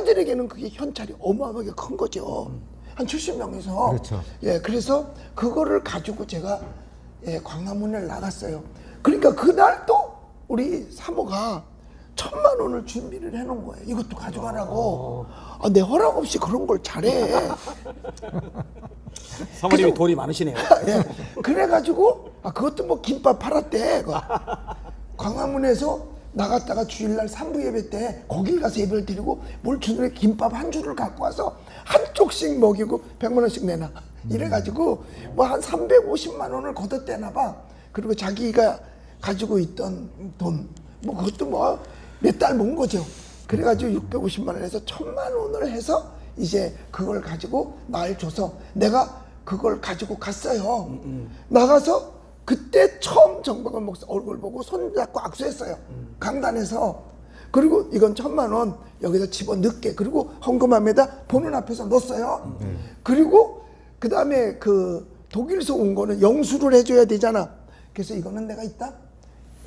사람들에게는 그게 현찰이 어마어마하게 큰 거죠. 한 70명에서. 그렇죠. 예, 그래서 그거를 가지고 제가 예, 광화문을 나갔어요. 그러니까 그날 또 우리 사모가 1,000,000원을 준비를 해놓은 거예요. 이것도 가져가라고. 아, 내 허락 없이 그런 걸 잘해. 사모님이 돈이 많으시네요. 예, 그래가지고 그것도 뭐 김밥 팔았대. 광화문에서 나갔다가 주일날 산부 예배 때 거길 가서 예배를 드리고 뭘 주는데 김밥 한 줄을 갖고 와서 한쪽씩 먹이고 100,000원씩 내놔. 이래가지고 뭐 한 350만 원을 걷어대나 봐. 그리고 자기가 가지고 있던 돈 뭐 그것도 뭐 몇 달 모은 거죠. 그래가지고 650만 원에서 1,000만 원을 해서 이제 그걸 가지고 날 줘서 내가 그걸 가지고 갔어요. 나가서 그때 처음 정박원 목사 얼굴 보고 손잡고 악수했어요. 강단에서. 그리고 이건 1,000만 원 여기다 집어넣게. 그리고 헌금함에다 보는 앞에서 넣었어요. 그리고 그 다음에 그 독일에서 온 거는 영수를 해줘야 되잖아. 그래서 이거는 내가 이따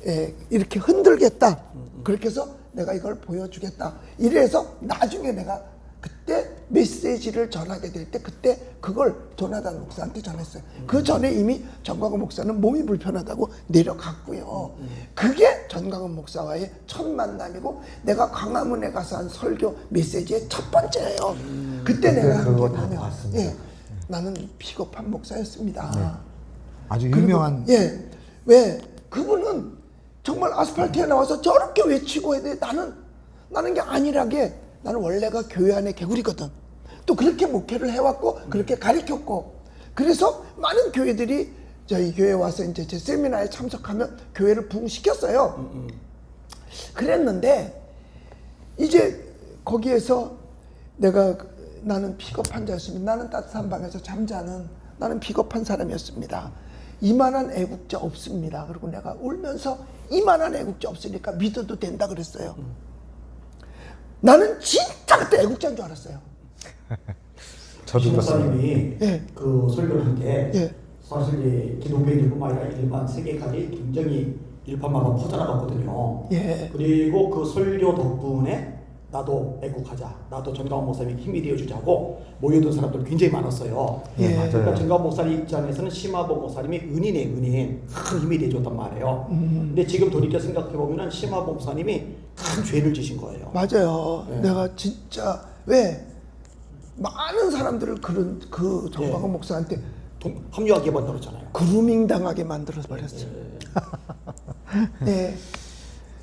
예, 이렇게 흔들겠다. 그렇게 해서 내가 이걸 보여주겠다. 이래서 나중에 내가 그때 메시지를 전하게 될 때 그때 그걸 조나단 목사한테 전했어요. 그 전에 이미 전광훈 목사는 몸이 불편하다고 내려갔고요. 그게 전광훈 목사와의 첫 만남이고 내가 광화문에 가서 한 설교 메시지의 첫 번째예요. 그때 내가 그거 한 다 게 뭐냐면 봤습니다. 예, 나는 비겁한 목사였습니다. 네. 아주 그리고, 유명한. 예, 왜 그분은 정말 아스팔트에 나와서 저렇게 외치고 해야 돼. 나는 게 아니라게 나는 원래가 교회 안에 개구리거든. 또 그렇게 목회를 해왔고 그렇게 가르쳤고 그래서 많은 교회들이 저희 교회에 와서 이제 제 세미나에 참석하면 교회를 부흥시켰어요. 그랬는데 이제 거기에서 나는 비겁한 자였습니다. 나는 따뜻한 방에서 잠자는 나는 비겁한 사람이었습니다. 이만한 애국자 없습니다. 그리고 내가 울면서 이만한 애국자 없으니까 믿어도 된다 그랬어요. 나는 진짜 그때 애국자인 줄 알았어요. 저도 그렇습니다. 목사님이 예. 그 설교를 한 게 예. 사실 이 기독교인뿐만 아니라 일반 세계까지 굉장히 일파만파 퍼져나갔거든요. 예. 그리고 그 설교 덕분에 나도 애국하자, 나도 전광훈 목사님이 힘이 되어주자고 모여든 사람들 굉장히 많았어요. 예. 맞아요. 그러니까 전광훈 목사님 입장에서는 심화봉 목사님이 은인의 은인, 큰 힘이 되어줬단 말이에요. 근데 지금 돌이켜 생각해보면 심화봉 목사님이 큰 죄를 지신 거예요. 맞아요. 네. 내가 진짜 왜 많은 사람들을 그 정광훈 목사한테 합류하게 만들었잖아요. 그루밍 당하게 만들어 버렸어요. 네.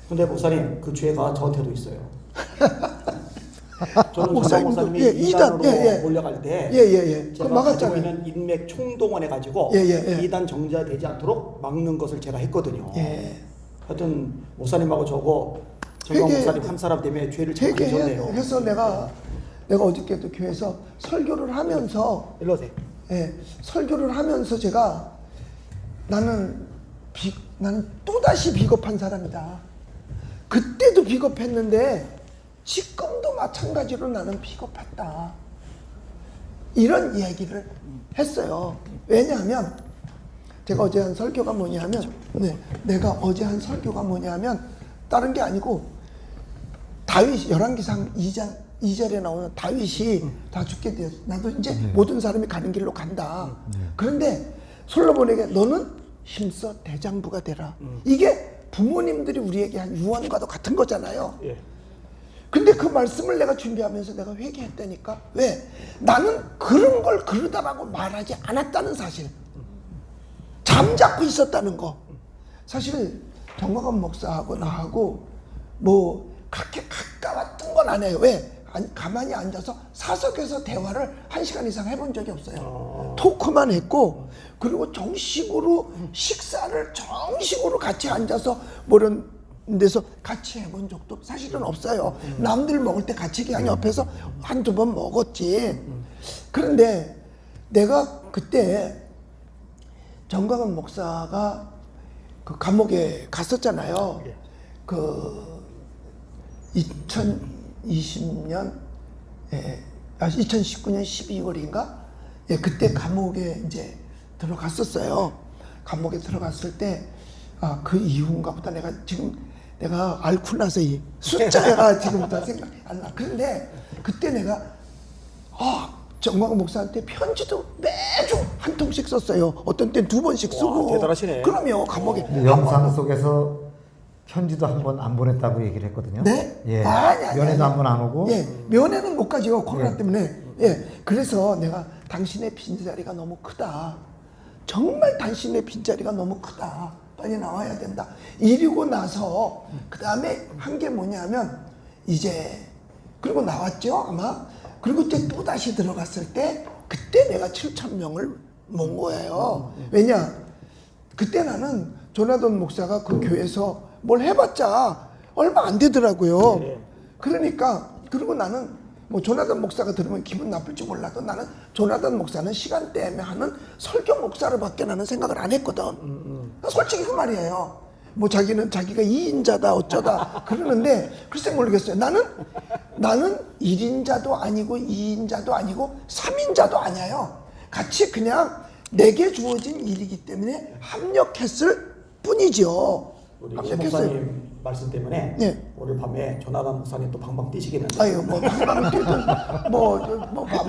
근데 목사님 그 죄가 저한테도 있어요. 저는 목사님도, 전광훈 목사님이 예, 이단으로 예. 몰려갈 때 예. 제가 그거 가지고 막았잖아요. 있는 인맥 총동원해 가지고 예. 이단 정자되지 않도록 막는 것을 제가 했거든요. 예. 하여튼 목사님하고 저거 전광훈 되게 목사님 한 사람 때문에 죄를 좀 많이 졌네요. 해서 내가 어저께도 교회에서 설교를 하면서 일로 오세요. 예, 설교를 하면서 제가 나는 또다시 비겁한 사람이다. 그때도 비겁했는데 지금도 마찬가지로 나는 비겁했다. 이런 이야기를 했어요. 왜냐하면 제가 어제 한 설교가 뭐냐면 내가 어제 한 설교가 뭐냐면 다른 게 아니고 다윗 열왕기상 2절에 나오는 다윗이 다 죽게 되었어. 나도 이제 모든 사람이 가는 길로 간다. 그런데 솔로몬에게 너는 힘써 대장부가 되라. 이게 부모님들이 우리에게 한 유언과도 같은 거잖아요. 예. 근데 그 말씀을 내가 준비하면서 내가 회개했다니까. 왜? 나는 그런 걸 그러다라고 말하지 않았다는 사실. 잠자고 있었다는 거. 사실 정광훈 목사하고 나하고 뭐 그렇게 가까웠던 건 아니에요. 왜? 가만히 앉아서 사석에서 대화를 1시간 이상 해본 적이 없어요. 토크만 했고 그리고 정식으로 식사를 정식으로 같이 앉아서 뭐 이런 데서 같이 해본 적도 사실은 없어요. 남들 먹을 때 같이 그냥 옆에서 한두 번 먹었지. 그런데 내가 그때 정광훈 목사가 그 감옥에 갔었잖아요. 그 2020년 2019년 12월인가? 예, 그때 감옥에 이제 들어갔었어요. 감옥에 들어갔을 때 그 이후인가 보다 내가 지금 내가 앓고 나서 이 숫자가 지금부터 생각이 안 나. 그런데 그때 내가 정광훈 목사한테 편지도 매주 한 통씩 썼어요. 어떤 땐 2번씩 쓰고. 와, 대단하시네. 그럼요, 감옥에. 근데 영상 속에서 편지도 한 번 안 보냈다고 얘기를 했거든요. 네? 예. 아니. 면회도 한 번 안 오고. 예, 면회는 못 가죠. 코로나 때문에. 예, 그래서 내가 당신의 빈자리가 너무 크다. 정말 당신의 빈자리가 너무 크다. 빨리 나와야 된다. 이러고 나서 그 다음에 한 게 뭐냐면 이제 그리고 나왔죠 아마. 그리고 그때 또 다시 들어갔을 때 그때 내가 7,000명을 모은 거예요. 왜냐? 그때 나는 조나단 목사가 그 교회에서 뭘 해봤자 얼마 안 되더라고요. 그러니까 그리고 나는 뭐 조나단 목사가 들으면 기분 나쁠지 몰라도 나는 조나단 목사는 시간 때문에 하는 설교 목사로밖에 나는 생각을 안 했거든. 솔직히 그 말이에요. 뭐 자기는 자기가 2인자다 어쩌다 그러는데 글쎄 모르겠어요. 나는 1인자도 아니고 2인자도 아니고 3인자도 아니에요. 같이 그냥 내게 주어진 일이기 때문에 합력했을 뿐이죠. 우리 합력했어요. 목사님 말씀 때문에 네. 오늘 밤에 조나단 목사님 또 방방 뛰시겠는데. 아유 뭐 방방 뛰든 뭐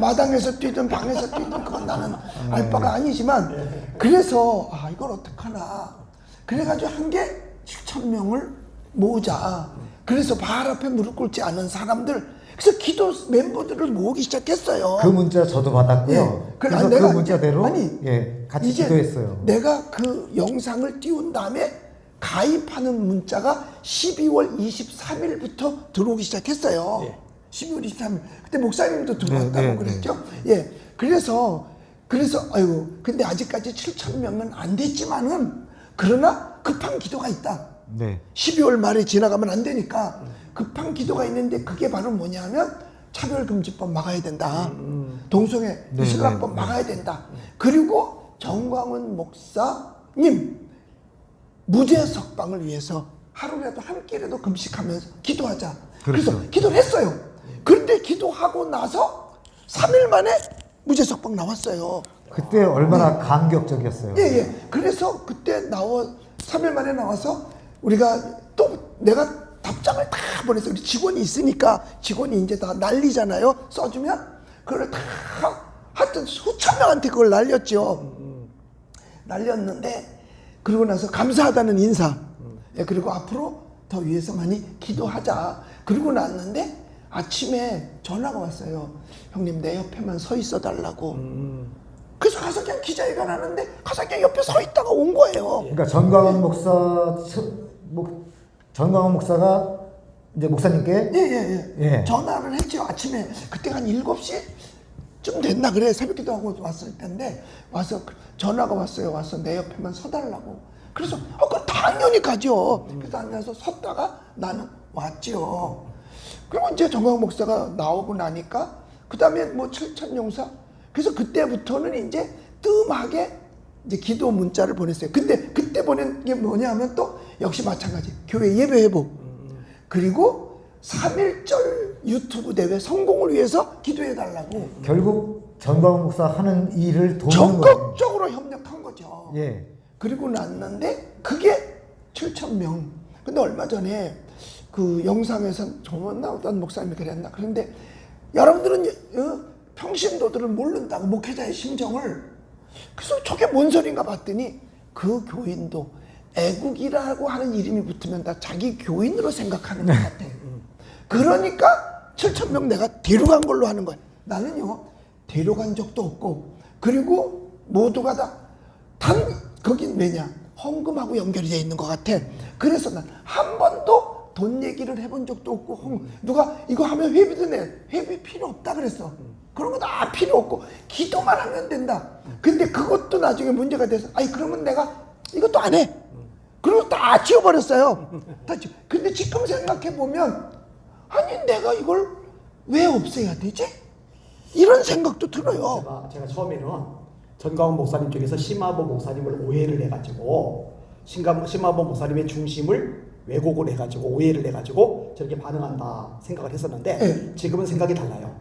마당에서 뛰든 방에서 뛰든 그건 나는 알 바가 아니지만 그래서 이걸 어떡하나 그래가지고 한 게 7,000명을 모으자. 그래서 발 앞에 무릎 꿇지 않은 사람들 그래서 기도 멤버들을 모으기 시작했어요. 그 문자 저도 받았고요. 예. 그래서 그 문자대로 아니, 같이 이제 기도했어요. 내가 그 영상을 띄운 다음에 가입하는 문자가 12월 23일부터 들어오기 시작했어요. 예. 12월 23일. 그때 목사님도 들어왔다고 네, 네, 그랬죠. 예. 그래서 아이고 근데 아직까지 7,000명은 안 됐지만은 그러나 급한 기도가 있다. 네. 12월 말에 지나가면 안 되니까 급한 기도가 있는데 그게 바로 뭐냐면 차별금지법 막아야 된다. 동성애 네, 신랑법 네, 막아야 된다. 그리고 정광훈 목사님 무죄 석방을 위해서 하루라도 한 끼라도 금식하면서 기도하자. 그래서 그렇죠. 기도를 했어요. 그런데 기도하고 나서 3일 만에 무죄 석방 나왔어요. 그때 얼마나 감격적이었어요. 예. 그래서 그때 3일 만에 나와서 우리가 또 내가 답장을 다 보냈어요. 우리 직원이 있으니까 직원이 이제 다 날리잖아요. 써주면 그걸 다 하여튼 수천 명한테 그걸 날렸죠. 날렸는데 그러고 나서 감사하다는 인사. 예, 그리고 앞으로 더 위해서 많이 기도하자. 그러고 났는데 아침에 전화가 왔어요. 형님 내 옆에만 서 있어 달라고. 그래서 가서 그냥 기자회견 하는데 가서 그냥 옆에 서 있다가 온 거예요. 그러니까 전광훈 목사가 이제 목사님께 예. 전화를 했죠. 아침에 그때가 한 7시쯤 됐나 그래. 새벽기도 하고 왔을 텐데 와서 전화가 왔어요. 와서 내 옆에만 서달라고. 그래서 그럼 당연히 가죠. 그래서 앉아서 섰다가 나는 왔죠. 그리고 이제 정광훈 목사가 나오고 나니까 그 다음에 뭐 7,000용사 그래서 그때부터는 이제 뜸하게 이제 기도 문자를 보냈어요. 근데 그때 보낸 게 뭐냐면 또 역시 마찬가지. 교회 예배 회복. 그리고 3.1절 유튜브 대회 성공을 위해서 기도해 달라고. 결국 전광훈 목사 하는 일을 도우는 거예요. 적극적으로 협력한 거죠. 예. 그리고 났는데 그게 7,000명. 근데 얼마 전에 그 영상에서 저만 나오던 목사님이 그랬나. 그런데 여러분들은 평신도들을 모른다고 목회자의 심정을. 그래서 저게 뭔 소린가 봤더니 그 교인도 애국이라고 하는 이름이 붙으면 다 자기 교인으로 생각하는 것 같아. 그러니까 7,000명 내가 데려간 걸로 하는 거야. 나는요 데려간 적도 없고 그리고 모두가 다 거긴 왜냐 헌금하고 연결이 돼 있는 것 같아. 그래서 난 한 번도 돈 얘기를 해본 적도 없고 누가 이거 하면 회비도 내. 회비 필요 없다 그랬어. 그런 거 다 필요 없고 기도만 하면 된다. 근데 그것도 나중에 문제가 돼서 그러면 내가 이것도 안 해. 그리고 다 지워버렸어요. 근데 지금 생각해보면 아니 내가 이걸 왜 없애야 되지? 이런 생각도 들어요. 제가 처음에는 전광훈 목사님 쪽에서 심화보 목사님을 오해를 해가지고 심화보 목사님의 중심을 왜곡을 해가지고 오해를 해가지고 저렇게 반응한다 생각을 했었는데 네. 지금은 생각이 달라요.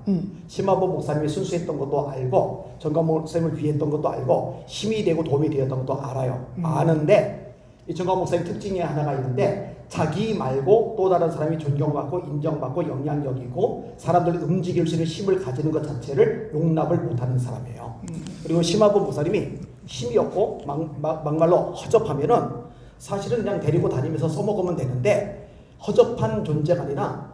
심화보 목사님이 순수했던 것도 알고 전광훈 목사님을 위했던 것도 알고 힘이 되고 도움이 되었던 것도 알아요. 아는데 이 전광훈 목사님 특징이 하나가 있는데 자기 말고 또 다른 사람이 존경받고 인정받고 영향력이고 사람들을 움직일 수 있는 힘을 가지는 것 자체를 용납을 못하는 사람이에요. 그리고 심화본 목사님이 힘이 없고 막말로 허접하면은 사실은 그냥 데리고 다니면서 써먹으면 되는데 허접한 존재가 아니라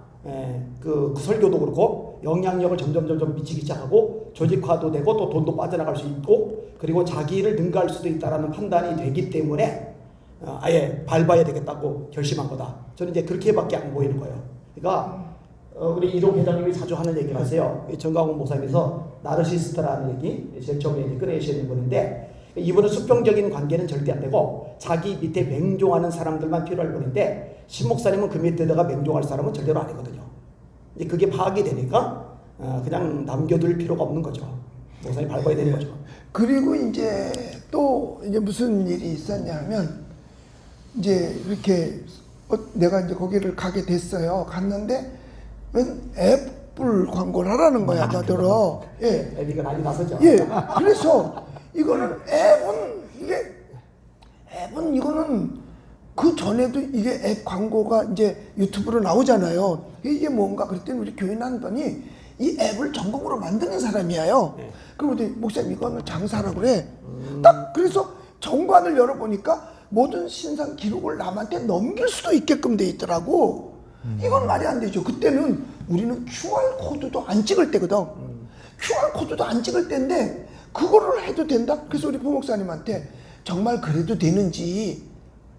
그 설교도 그렇고 영향력을 점점 미치기 시작하고 조직화도 되고 또 돈도 빠져나갈 수 있고 그리고 자기를 능가할 수도 있다라는 판단이 되기 때문에 아예 밟아야 되겠다고 결심한 거다. 저는 이제 그렇게밖에 안 보이는 거예요. 그러니까 우리 이동 회장님이 자주 하는 얘기를 하세요. 정광훈 목사님께서 나르시스트라는 얘기 제일 처음에 꺼내시는 분인데 이분은 수평적인 관계는 절대 안 되고 자기 밑에 맹종하는 사람들만 필요할 분인데 신 목사님은 그 밑에다가 맹종할 사람은 절대로 아니거든요. 이제 그게 파악이 되니까 그냥 남겨둘 필요가 없는 거죠. 목사님 밟아야 되는 거죠. 그리고 이제 또 이제 무슨 일이 있었냐면 이제 이렇게 내가 이제 거기를 가게 됐어요. 갔는데 웬 애플 광고를 하라는 거야, 나더러. 예. 애비가 난리 나서죠. 예. 그래서 이거는 앱은 이거는 그 전에도 이게 앱 광고가 이제 유튜브로 나오잖아요. 이게 뭔가 그랬더니 우리 교인 한 분이 이 앱을 전공으로 만드는 사람이에요. 네. 그리고 목사님 이거는 장사라고 그래. 딱 그래서 정관을 열어보니까 모든 신상 기록을 남한테 넘길 수도 있게끔 돼 있더라고. 이건 말이 안 되죠. 그때는 우리는 QR 코드도 안 찍을 때거든. QR 코드도 안 찍을 때인데 그거를 해도 된다? 그래서 우리 부목사님한테 정말 그래도 되는지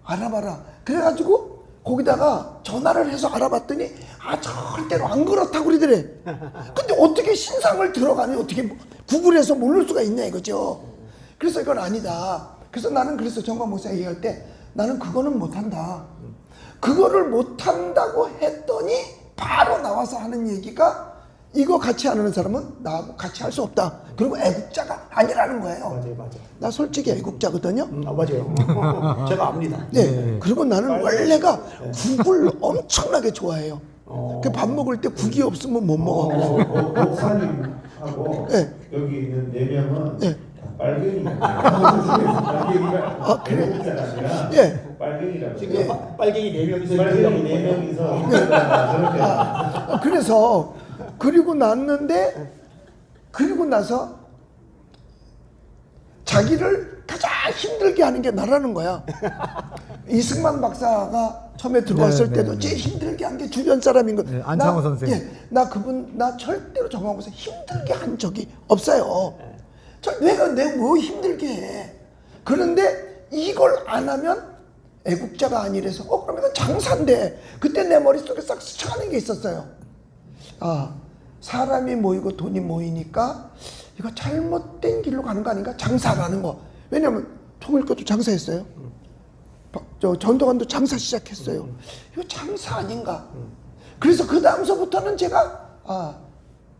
알아봐라. 그래가지고 거기다가 전화를 해서 알아봤더니 절대로 안 그렇다고 그러더래. 근데 어떻게 신상을 들어가니 어떻게 구글에서 모를 수가 있냐 이거죠. 그래서 이건 아니다. 그래서 나는 그래서 정광 목사 얘기할 때 나는 그거는 못한다. 그거를 못한다고 했더니 바로 나와서 하는 얘기가 이거 같이 안 하는 사람은 나하고 같이 할 수 없다. 그리고 애국자가 아니라는 거예요. 맞아요. 나 솔직히 애국자거든요. 맞아요. 제가 압니다. 네. 그리고 나는 원래가 국을 엄청나게 좋아해요. 그 밥 먹을 때 국이 없으면 못 먹어. 목사님하고 네. 여기 있는 4명은 네. 빨갱이가 빨갱이가 그래. 애국자가 아니라 예. 빨갱이라고. 지금 빨갱이 4명이서 빨갱이 4명이서 저렇게 그래서 그리고 나서 자기를 가장 힘들게 하는 게 나라는 거야. 이승만 박사가 처음에 들어왔을 때도 제일 힘들게 한 게 주변 사람인 거. 네, 안창호 선생. 나 절대로 정광 목사 힘들게 한 적이 없어요. 내가 뭐 힘들게 해. 그런데 이걸 안 하면 애국자가 아니래서 그러면 장사인데 그때 내 머릿속에 싹 스쳐가는 게 있었어요. 사람이 모이고 돈이 모이니까 이거 잘못된 길로 가는 거 아닌가? 장사라는 거. 왜냐면 통일교도 장사했어요. 전도관도 장사 시작했어요. 이거 장사 아닌가? 그래서 그 다음서부터는 제가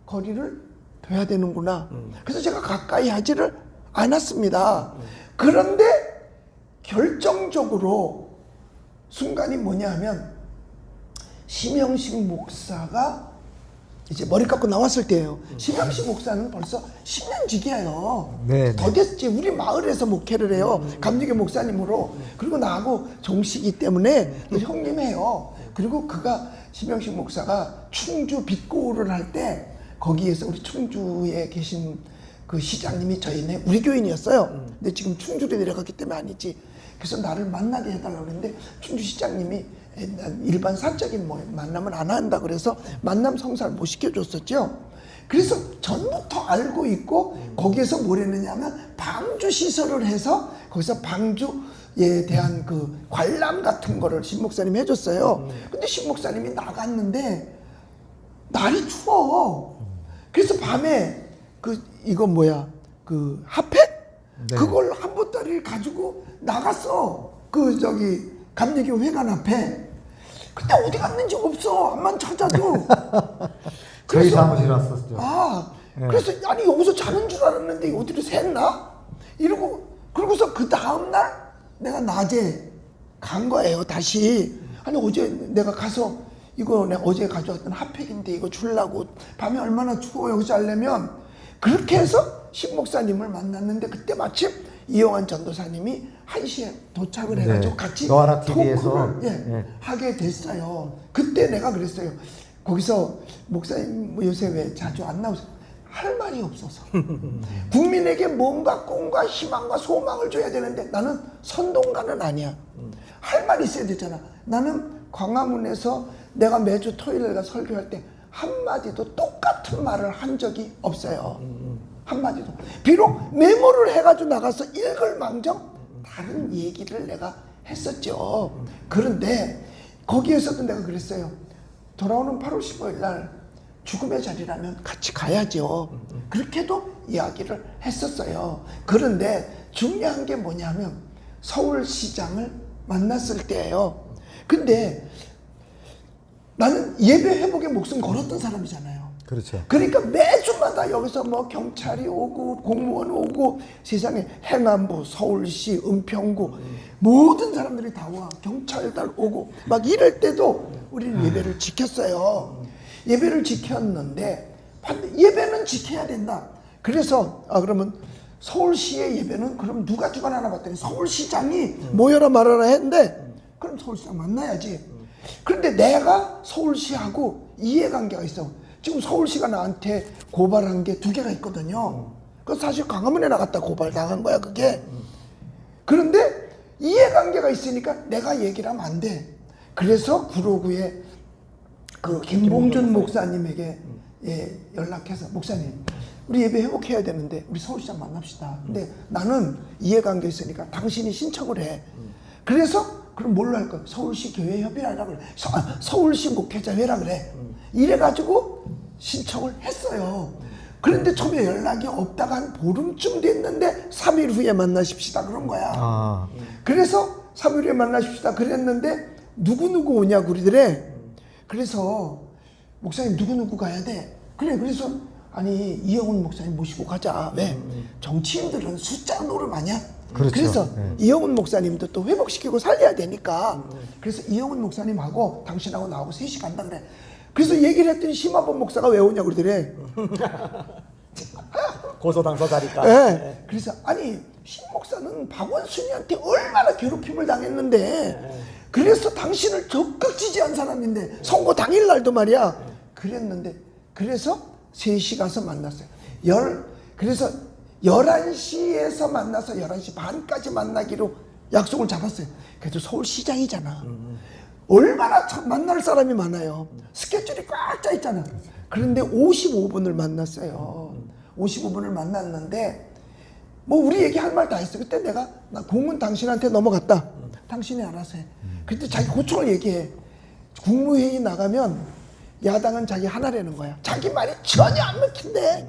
거리를 둬야 되는구나. 그래서 제가 가까이 하지를 않았습니다. 그런데 결정적으로 순간이 뭐냐 하면 심영식 목사가 이제 머리 깎고 나왔을 때예요. 심영식 목사는 벌써 10년직이에요. 네, 더 됐지. 우리 마을에서 목회를 해요. 감리교 목사님으로. 그리고 나하고 종씨기 때문에 형님해요. 그리고 심영식 목사가 충주 빛고울을 할 때 거기에서 우리 충주에 계신 그 시장님이 저희네 우리 교인이었어요. 근데 지금 충주로 내려갔기 때문에 아니지. 그래서 나를 만나게 해달라고 그랬는데 충주 시장님이 일반 사적인 만남을 안 한다 그래서 만남 성사를 못 시켜줬었죠. 그래서 전부터 알고 있고 거기에서 뭘 했느냐면 방주 시설을 해서 거기서 방주에 대한 그 관람 같은 거를 신 목사님이 해줬어요. 근데 신 목사님이 나갔는데 날이 추워. 그래서 밤에 핫팩? 네. 그걸 한 보따리를 가지고 나갔어. 감리교 회관 앞에. 근데 어디 갔는지 없어. 암만 찾아도. 저희 사무실 왔었죠. 그래서 아니 여기서 자는 줄 알았는데 어디로 샜나? 이러고 그러고서 그 다음날 내가 낮에 간 거예요. 다시. 아니 어제 내가 가서 이거 내가 어제 가져왔던 핫팩인데 이거 주려고 밤에 얼마나 추워 여기서 하려면 그렇게 해서 신 목사님을 만났는데 그때 마침 이용환 전도사님이 1시에 도착을 해가지고 네. 같이 노아라 TV에서 토크를 예. 하게 됐어요. 그때 내가 그랬어요. 거기서 목사님 뭐 요새 왜 자주 안 나오세요? 할 말이 없어서 국민에게 뭔가 꿈과 희망과 소망을 줘야 되는데 나는 선동가는 아니야. 할 말이 있어야 되잖아. 나는 광화문에서 내가 매주 토요일에 가 설교할 때 한마디도 똑같은 말을 한 적이 없어요. 한마디도. 비록 메모를 해가지고 나가서 읽을 망정 다른 얘기를 내가 했었죠. 그런데 거기에서도 내가 그랬어요. 돌아오는 8월 15일 날 죽음의 자리라면 같이 가야죠. 그렇게도 이야기를 했었어요. 그런데 중요한 게 뭐냐면 서울시장을 만났을 때예요. 근데 나는 예배 회복에 목숨 걸었던 사람이잖아요. 그렇죠. 그러니까 매주마다 여기서 뭐 경찰이 오고 공무원 오고 세상에 행안부, 서울시, 은평구 모든 사람들이 다 와. 경찰들 오고 막 이럴 때도 우리는 예배를 지켰어요. 예배를 지켰는데 예배는 지켜야 된다. 그래서 그러면 서울시의 예배는 그럼 누가 주관하나 봤더니 서울시장이 모여라 말아라 했는데 그럼 서울시장 만나야지. 그런데 내가 서울시하고 이해관계가 있어. 지금 서울시가 나한테 고발한 게 2개가 있거든요. 그 사실 광화문에 나갔다 고발 당한 거야 그게. 그런데 이해관계가 있으니까 내가 얘기를 하면 안 돼. 그래서 구로구에 그 김봉준 목사님에게 연락해서 목사님 우리 예배 회복해야 되는데 우리 서울시장 만납시다. 근데 나는 이해관계 있으니까 당신이 신청을 해. 그래서 그럼 뭘로 할 거야? 서울시 교회협의회라 그래. 서울시 목회자회라 그래. 이래가지고 신청을 했어요. 그런데 처음에 연락이 없다가 한 보름쯤 됐는데 3일 후에 만나십시다 그런 거야. 그래서 3일 후에 만나십시다 그랬는데 누구누구 오냐고 그러더래. 그래서 목사님 누구누구 가야 돼? 그래. 그래서 아니 이영훈 목사님 모시고 가자. 왜? 정치인들은 숫자 노름 아니야? 그렇죠. 그래서 네. 이영훈 목사님도 또 회복시키고 살려야 되니까 그래서 이영훈 목사님하고 당신하고 나하고 셋이 간다 그래. 그래서 얘기를 했더니 심화범 목사가 왜 오냐고 그러더래. 고소 당사자니까. 네. 그래서 아니 신 목사는 박원순이한테 얼마나 괴롭힘을 당했는데 그래서 당신을 적극 지지한 사람인데 선거 당일날도 말이야. 그랬는데 그래서 3시 가서 만났어요. 그래서 11시에서 만나서 11시 반까지 만나기로 약속을 잡았어요. 그래도 서울시장이잖아. 얼마나 만날 사람이 많아요. 스케줄이 꽉 짜 있잖아. 그런데 55분을 만났어요. 55분을 만났는데 뭐 우리 얘기할 말 다 했어. 그때 나 공은 당신한테 넘어갔다. 당신이 알아서 해. 그때 자기 고충을 얘기해. 국무회의 나가면 야당은 자기 하나라는 거야. 자기 말이 전혀 안 먹힌대.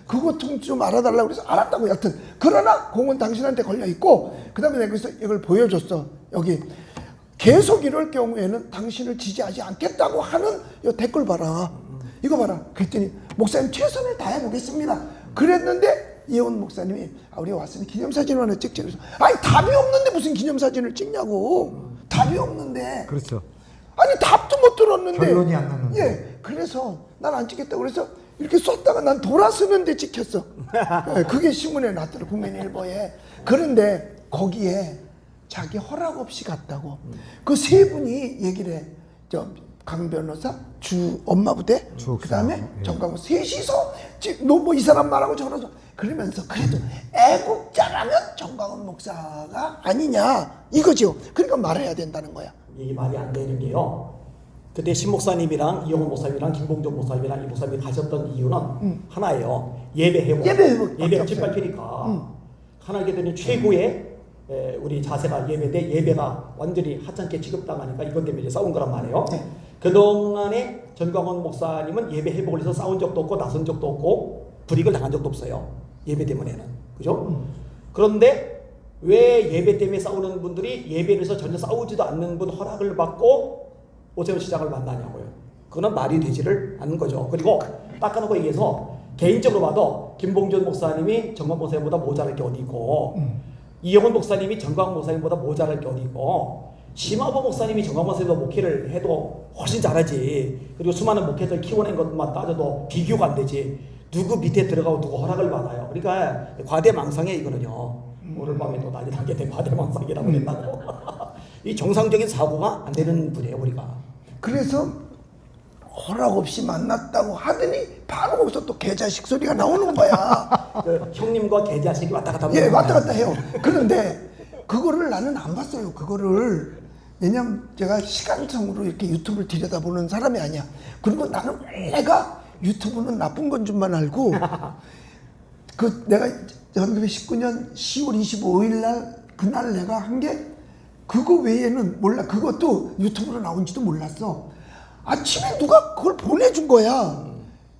그것 좀 알아달라고 그래서 알았다고 여튼. 그러나 공은 당신한테 걸려있고 그 다음에 내가 그래서 이걸 보여줬어. 여기 계속 이럴 경우에는 당신을 지지하지 않겠다고 하는 이 댓글 봐라. 이거 봐라. 그랬더니 목사님 최선을 다해보겠습니다. 그랬는데 이영훈 목사님이 우리 왔으니 기념사진 하나 찍자. 그래서 아니 답이 없는데 무슨 기념사진을 찍냐고. 답이 없는데. 그렇죠. 아니 답도 못 들었는데. 결론이 안 났는데. 예. 그래서 난 안 찍겠다고 그래서 이렇게 썼다가 난 돌아서는데 찍혔어. 예, 그게 신문에 났더라고 국민일보에. 그런데 거기에 자기 허락 없이 갔다고. 그 3분이 얘기를 해. 강 변호사, 주 엄마 부대, 그 다음에 정광훈 셋이서 너 뭐 이 사람 말하고 저러서 그러면서 그래도 애국자라면 정광훈 목사가 아니냐 이거죠. 그러니까 말해야 된다는 거야. 이게 말이 안 되는 게요. 그때 신 목사님이랑 이영훈 목사님이랑 김봉준 목사님이랑 이 목사님이 가셨던 이유는 하나예요. 예배 회복. 예배가 짓밟히니까. 하나 이게 되니 최고의 우리 자세가 예배인데 예배가 완전히 하찮게 취급당하니까 이것 때문에 이제 싸운 거란 말이에요. 네. 그동안에 전광훈 목사님은 예배 회복을 해서 싸운 적도 없고 나선 적도 없고 불이익을 당한 적도 없어요. 예배 때문에는. 그죠? 그런데 왜 예배 때문에 싸우는 분들이 예배를 해서 전혀 싸우지도 않는 분 허락을 받고 오세훈 시장을 만나냐고요. 그건 말이 되지를 않는 거죠. 그리고 닦아놓고 얘기해서 개인적으로 봐도 김봉준 목사님이 정광훈 목사님보다 모자랄 게 어디 있고 이영훈 목사님이 정광훈 목사님보다 모자랄 게 어디 있고 심화보 목사님이 정광훈 목사님도 목회를 해도 훨씬 잘하지. 그리고 수많은 목회자를 키워낸 것만 따져도 비교가 안 되지. 누구 밑에 들어가고 누구 허락을 받아요. 그러니까 과대망상해 이거는요. 오늘 밤에 또 난리 나게 된 과대망상이라고 했다고. 이 정상적인 사고가 안 되는 분이에요 우리가. 그래서 허락 없이 만났다고 하더니 바로 거기서 또 개자식 소리가 나오는 거야. 그 형님과 개자식이 왔다 갔다 예, 하는 왔다 거예요. 갔다 해요. 그런데 그거를 나는 안 봤어요. 그거를. 왜냐면 제가 시간성으로 이렇게 유튜브를 들여다보는 사람이 아니야. 그리고 나는 내가 유튜브는 나쁜 건 줄만 알고 그 내가 1919년 10월 25일 날 그날 내가 한 게 그거 외에는 몰라. 그것도 유튜브로 나온지도 몰랐어. 아침에 누가 그걸 보내준 거야.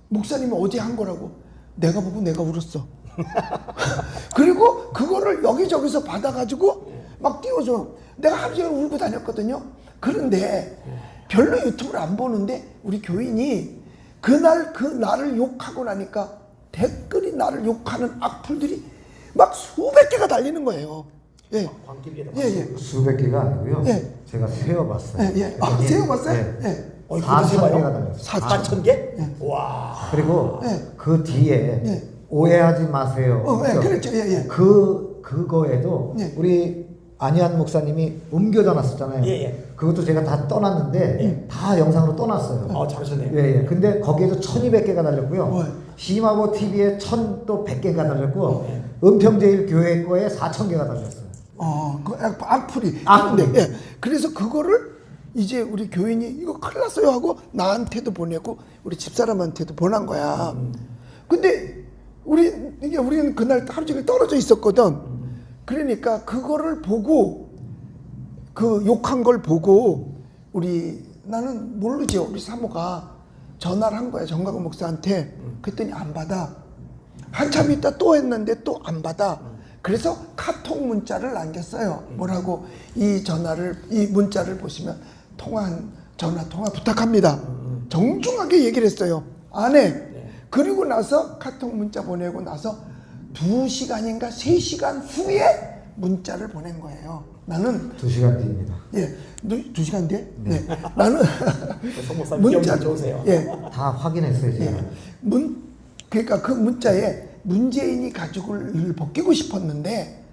목사님이 어제 한 거라고. 내가 보고 내가 울었어. 그리고 그거를 여기저기서 받아가지고 막 띄워줘. 내가 하루 종일 울고 다녔거든요. 그런데 별로 유튜브를 안 보는데 우리 교인이 그날 그 나를 욕하고 나니까 댓글이 나를 욕하는 악플들이 막 수백 개가 달리는 거예요. 예. 광길에다 예, 예. 수백 개가 아니고요. 예. 제가 세어봤어요. 예, 예. 아, 세어봤어요? 예. 예. 4천 개가 달렸어요. 4천 개? 와. 그리고 예. 그 뒤에 예. 오해하지 마세요. 예, 그죠? 그랬죠. 예, 예. 그거에도 예. 우리 안희한 목사님이 옮겨져 놨었잖아요. 예, 예. 그것도 제가 다 떠났는데 다 영상으로 떠났어요. 잘하셨네요. 예, 예. 근데 거기에도 1200개가 달렸고요. 네. 시마보 TV에 1,100개가 달렸고, 예. 은평제일교회 거에 4000개가 달렸어요. 그 악플이. 악플이. 근데, 예. 그래서 그거를 이제 우리 교인이 이거 큰일 났어요 하고 나한테도 보내고 우리 집사람한테도 보낸 거야. 근데 우리는 그날 하루 종일 떨어져 있었거든. 그러니까 그거를 보고 그 욕한 걸 보고 나는 모르죠. 우리 사모가 전화를 한 거야. 정광훈 목사한테. 그랬더니 안 받아. 한참 있다 또 했는데 또 안 받아. 그래서 카톡 문자를 남겼어요. 뭐라고 이 문자를 보시면 전화 통화 부탁합니다. 정중하게 얘기를 했어요. 안 해. 그리고 나서 카톡 문자 보내고 나서 2시간인가 3시간 후에 문자를 보낸 거예요. 나는 2시간 뒤입니다. 예, 2시간 뒤에? 네. 나는 송 목사님 기억이 좋으세요. 예, 다 확인했어요, 제가. 예. 그러니까 그 문자에 문재인이 가죽을 벗기고 싶었는데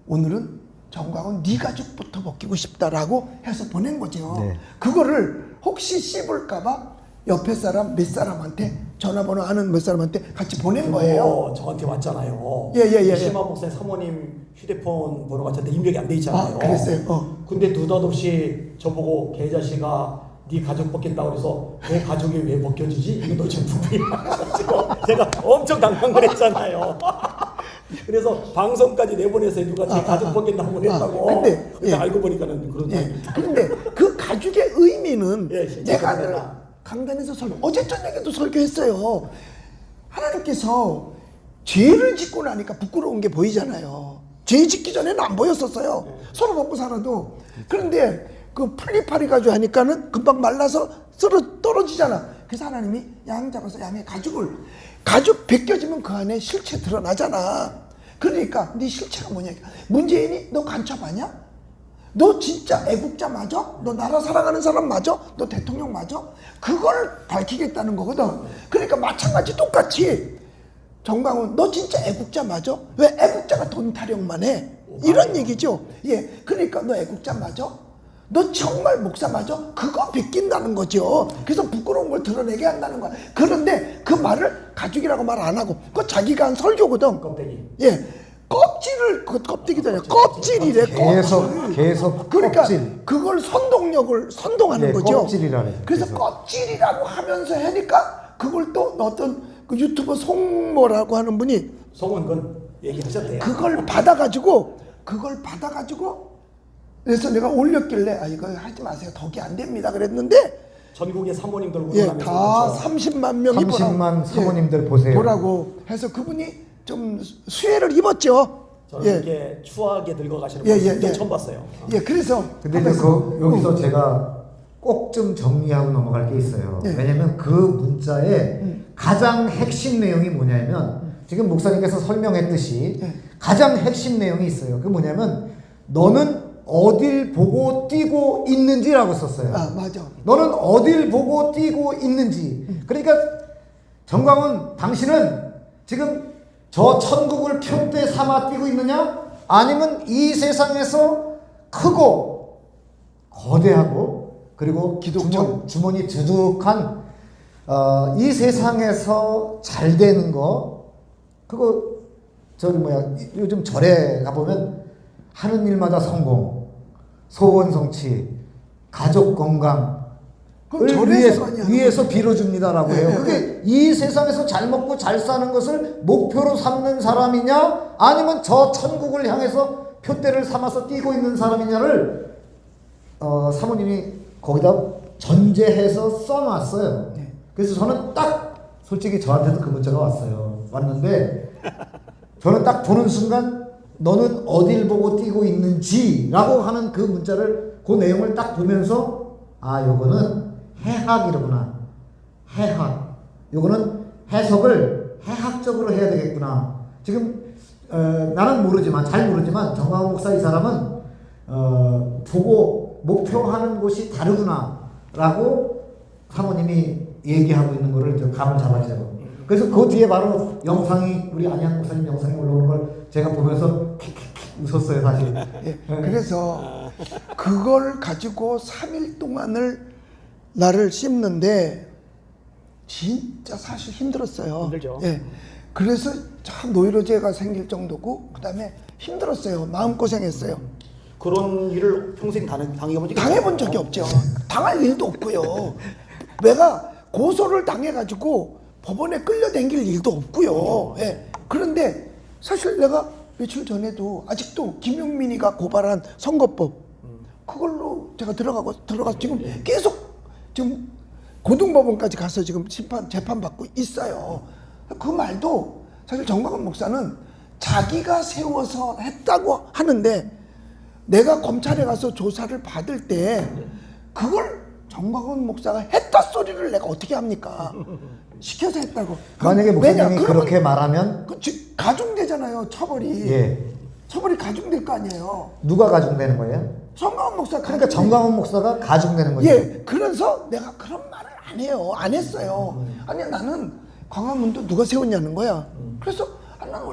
오늘은 정광훈 네 가죽부터 벗기고 싶다라고 해서 보낸 거죠. 네. 그거를 혹시 씹을까봐 옆에 사람 몇 사람한테 전화번호 아는 몇 사람한테 같이 보낸 거예요. 저한테 왔잖아요. 예. 심화 목사님 사모님 휴대폰 번호가 저한테 입력이 안 돼 있잖아요. 아, 그랬어요? 근데 느닷없이 저보고 개자식아 네 가죽 벗긴다고 그래서 내 가죽이 왜 벗겨지지? 이거 도대체 누구야? 제가 엄청 당황을 했잖아요. 그래서 방송까지 내보내서 누가 제 가죽 벗긴다고 했다고. 근데, 근데 예. 알고 보니까는 그런 예. 사람이 근데 그 가죽의 의미는 예, 진짜 내가 그렇구나. 강단에서 어제 저녁에도 설교했어요. 하나님께서 죄를 짓고 나니까 부끄러운 게 보이잖아요. 죄 짓기 전에는 안 보였었어요. 서로 먹고 살아도. 그런데 그 풀리파리 가지고 하니까는 금방 말라서 떨어지잖아. 그래서 하나님이 양 잡아서 양의 가죽 벗겨지면 그 안에 실체 드러나잖아. 그러니까 네 실체가 뭐냐. 문재인이 너 간첩 아니야? 너 진짜 애국자 맞아? 너 나라 사랑하는 사람 맞아? 너 대통령 맞아? 그걸 밝히겠다는 거거든. 그러니까 마찬가지 똑같이 정광훈 너 진짜 애국자 맞아? 왜 애국자가 돈 타령만 해? 이런 얘기죠. 예, 그러니까 너 애국자 맞아? 너 정말 목사 맞아? 그거 베낀다는 거죠. 그래서 부끄러운 걸 드러내게 한다는 거야. 그런데 그 말을 가죽이라고 말 안 하고 그거 자기가 한 설교거든. 껍데기. 예, 껍데기도 아니라 껍질이래. 계속 그러니까 껍질. 그걸 선동하는 예, 거죠. 껍질이라는 거죠. 그래서 껍질이라고 하면서 하니까 그걸 또 어떤 그 유튜버 송모라고 하는 분이 송은근 얘기하셨대요. 그걸 받아가지고 그래서 내가 올렸길래 이거 하지 마세요. 덕이 안 됩니다. 그랬는데 전국의 사모님들 예, 운동하면서 다 그렇죠. 30만 명이 30만 사모님들 보세요. 보라고 해서 그분이 좀 수혜를 입었죠. 저는 예. 이렇게 추하게 늙어가시는 예, 분들 예. 처음 봤어요. 예, 그래서 근데 이제 여기서 제가 꼭 좀 정리하고 넘어갈 게 있어요. 네. 왜냐면 그 문자의 가장 핵심 내용이 뭐냐면 지금 목사님께서 설명했듯이 가장 핵심 내용이 있어요. 그 뭐냐면 너는 어딜 보고 뛰고 있는지라고 썼어요. 맞아. 너는 어딜 보고 뛰고 있는지. 그러니까 정광훈 당신은 지금 저 천국을 표대 삼아 뛰고 있느냐? 아니면 이 세상에서 크고 거대하고 그리고 주머니 두둑한 이 세상에서 잘 되는 거 그거 저기 뭐야 요즘 절에 가보면 하는 일마다 성공, 소원 성취, 가족 건강 위해서 빌어줍니다라고 해요. 그게 이 세상에서 잘 먹고 잘 사는 것을 목표로 삼는 사람이냐 아니면 저 천국을 향해서 표대를 삼아서 뛰고 있는 사람이냐를 사모님이 거기다 전제해서 써놨어요. 그래서 저는 딱 솔직히 저한테도 그 문자가 왔는데 저는 딱 보는 순간 너는 어딜 보고 뛰고 있는지 라고 하는 그 문자를 그 내용을 딱 보면서 요거는 해학이로구나. 해학. 요거는 해석을 해학적으로 해야 되겠구나. 지금 나는 잘 모르지만 정광훈 목사 이 사람은 보고 목표하는 곳이 다르구나 라고 사모님이 얘기하고 있는 거를 저 감을 잡았어요. 그래서 그 뒤에 바로 영상이 우리 안양 목사님 영상이 올라오는 걸 제가 보면서 웃었어요 사실. 그래서 그걸 가지고 3일 동안을 나를 씹는데 진짜 사실 힘들었어요. 힘들죠. 예. 그래서 참 노이로제가 생길 정도고 그다음에 힘들었어요. 마음고생했어요. 그런 일을 평생 당해본 적이 당해본 적이 없죠. 당할 일도 없고요. 내가 고소를 당해가지고 법원에 끌려다닐 일도 없고요. 예. 그런데 사실 내가 며칠 전에도 아직도 김용민이가 고발한 선거법 그걸로 제가 들어가서 지금 계속 지금 고등법원까지 가서 지금 재판 받고 있어요. 그 말도 사실 정광훈 목사는 자기가 세워서 했다고 하는데 내가 검찰에 가서 조사를 받을 때 그걸 정광훈 목사가 했다 소리를 내가 어떻게 합니까? 시켜서 했다고. 만약에 목사님이 그렇게 말하면 가중되잖아요. 처벌이. 예. 처벌이 가중될 거 아니에요. 누가 가중되는 거예요? 정광훈 목사. 그러니까 정광훈 목사가 가중되는 거죠. 예. 그래서 내가 그런 말을 안 해요. 안 했어요. 아니 나는 광화문도 누가 세웠냐는 거야. 그래서 난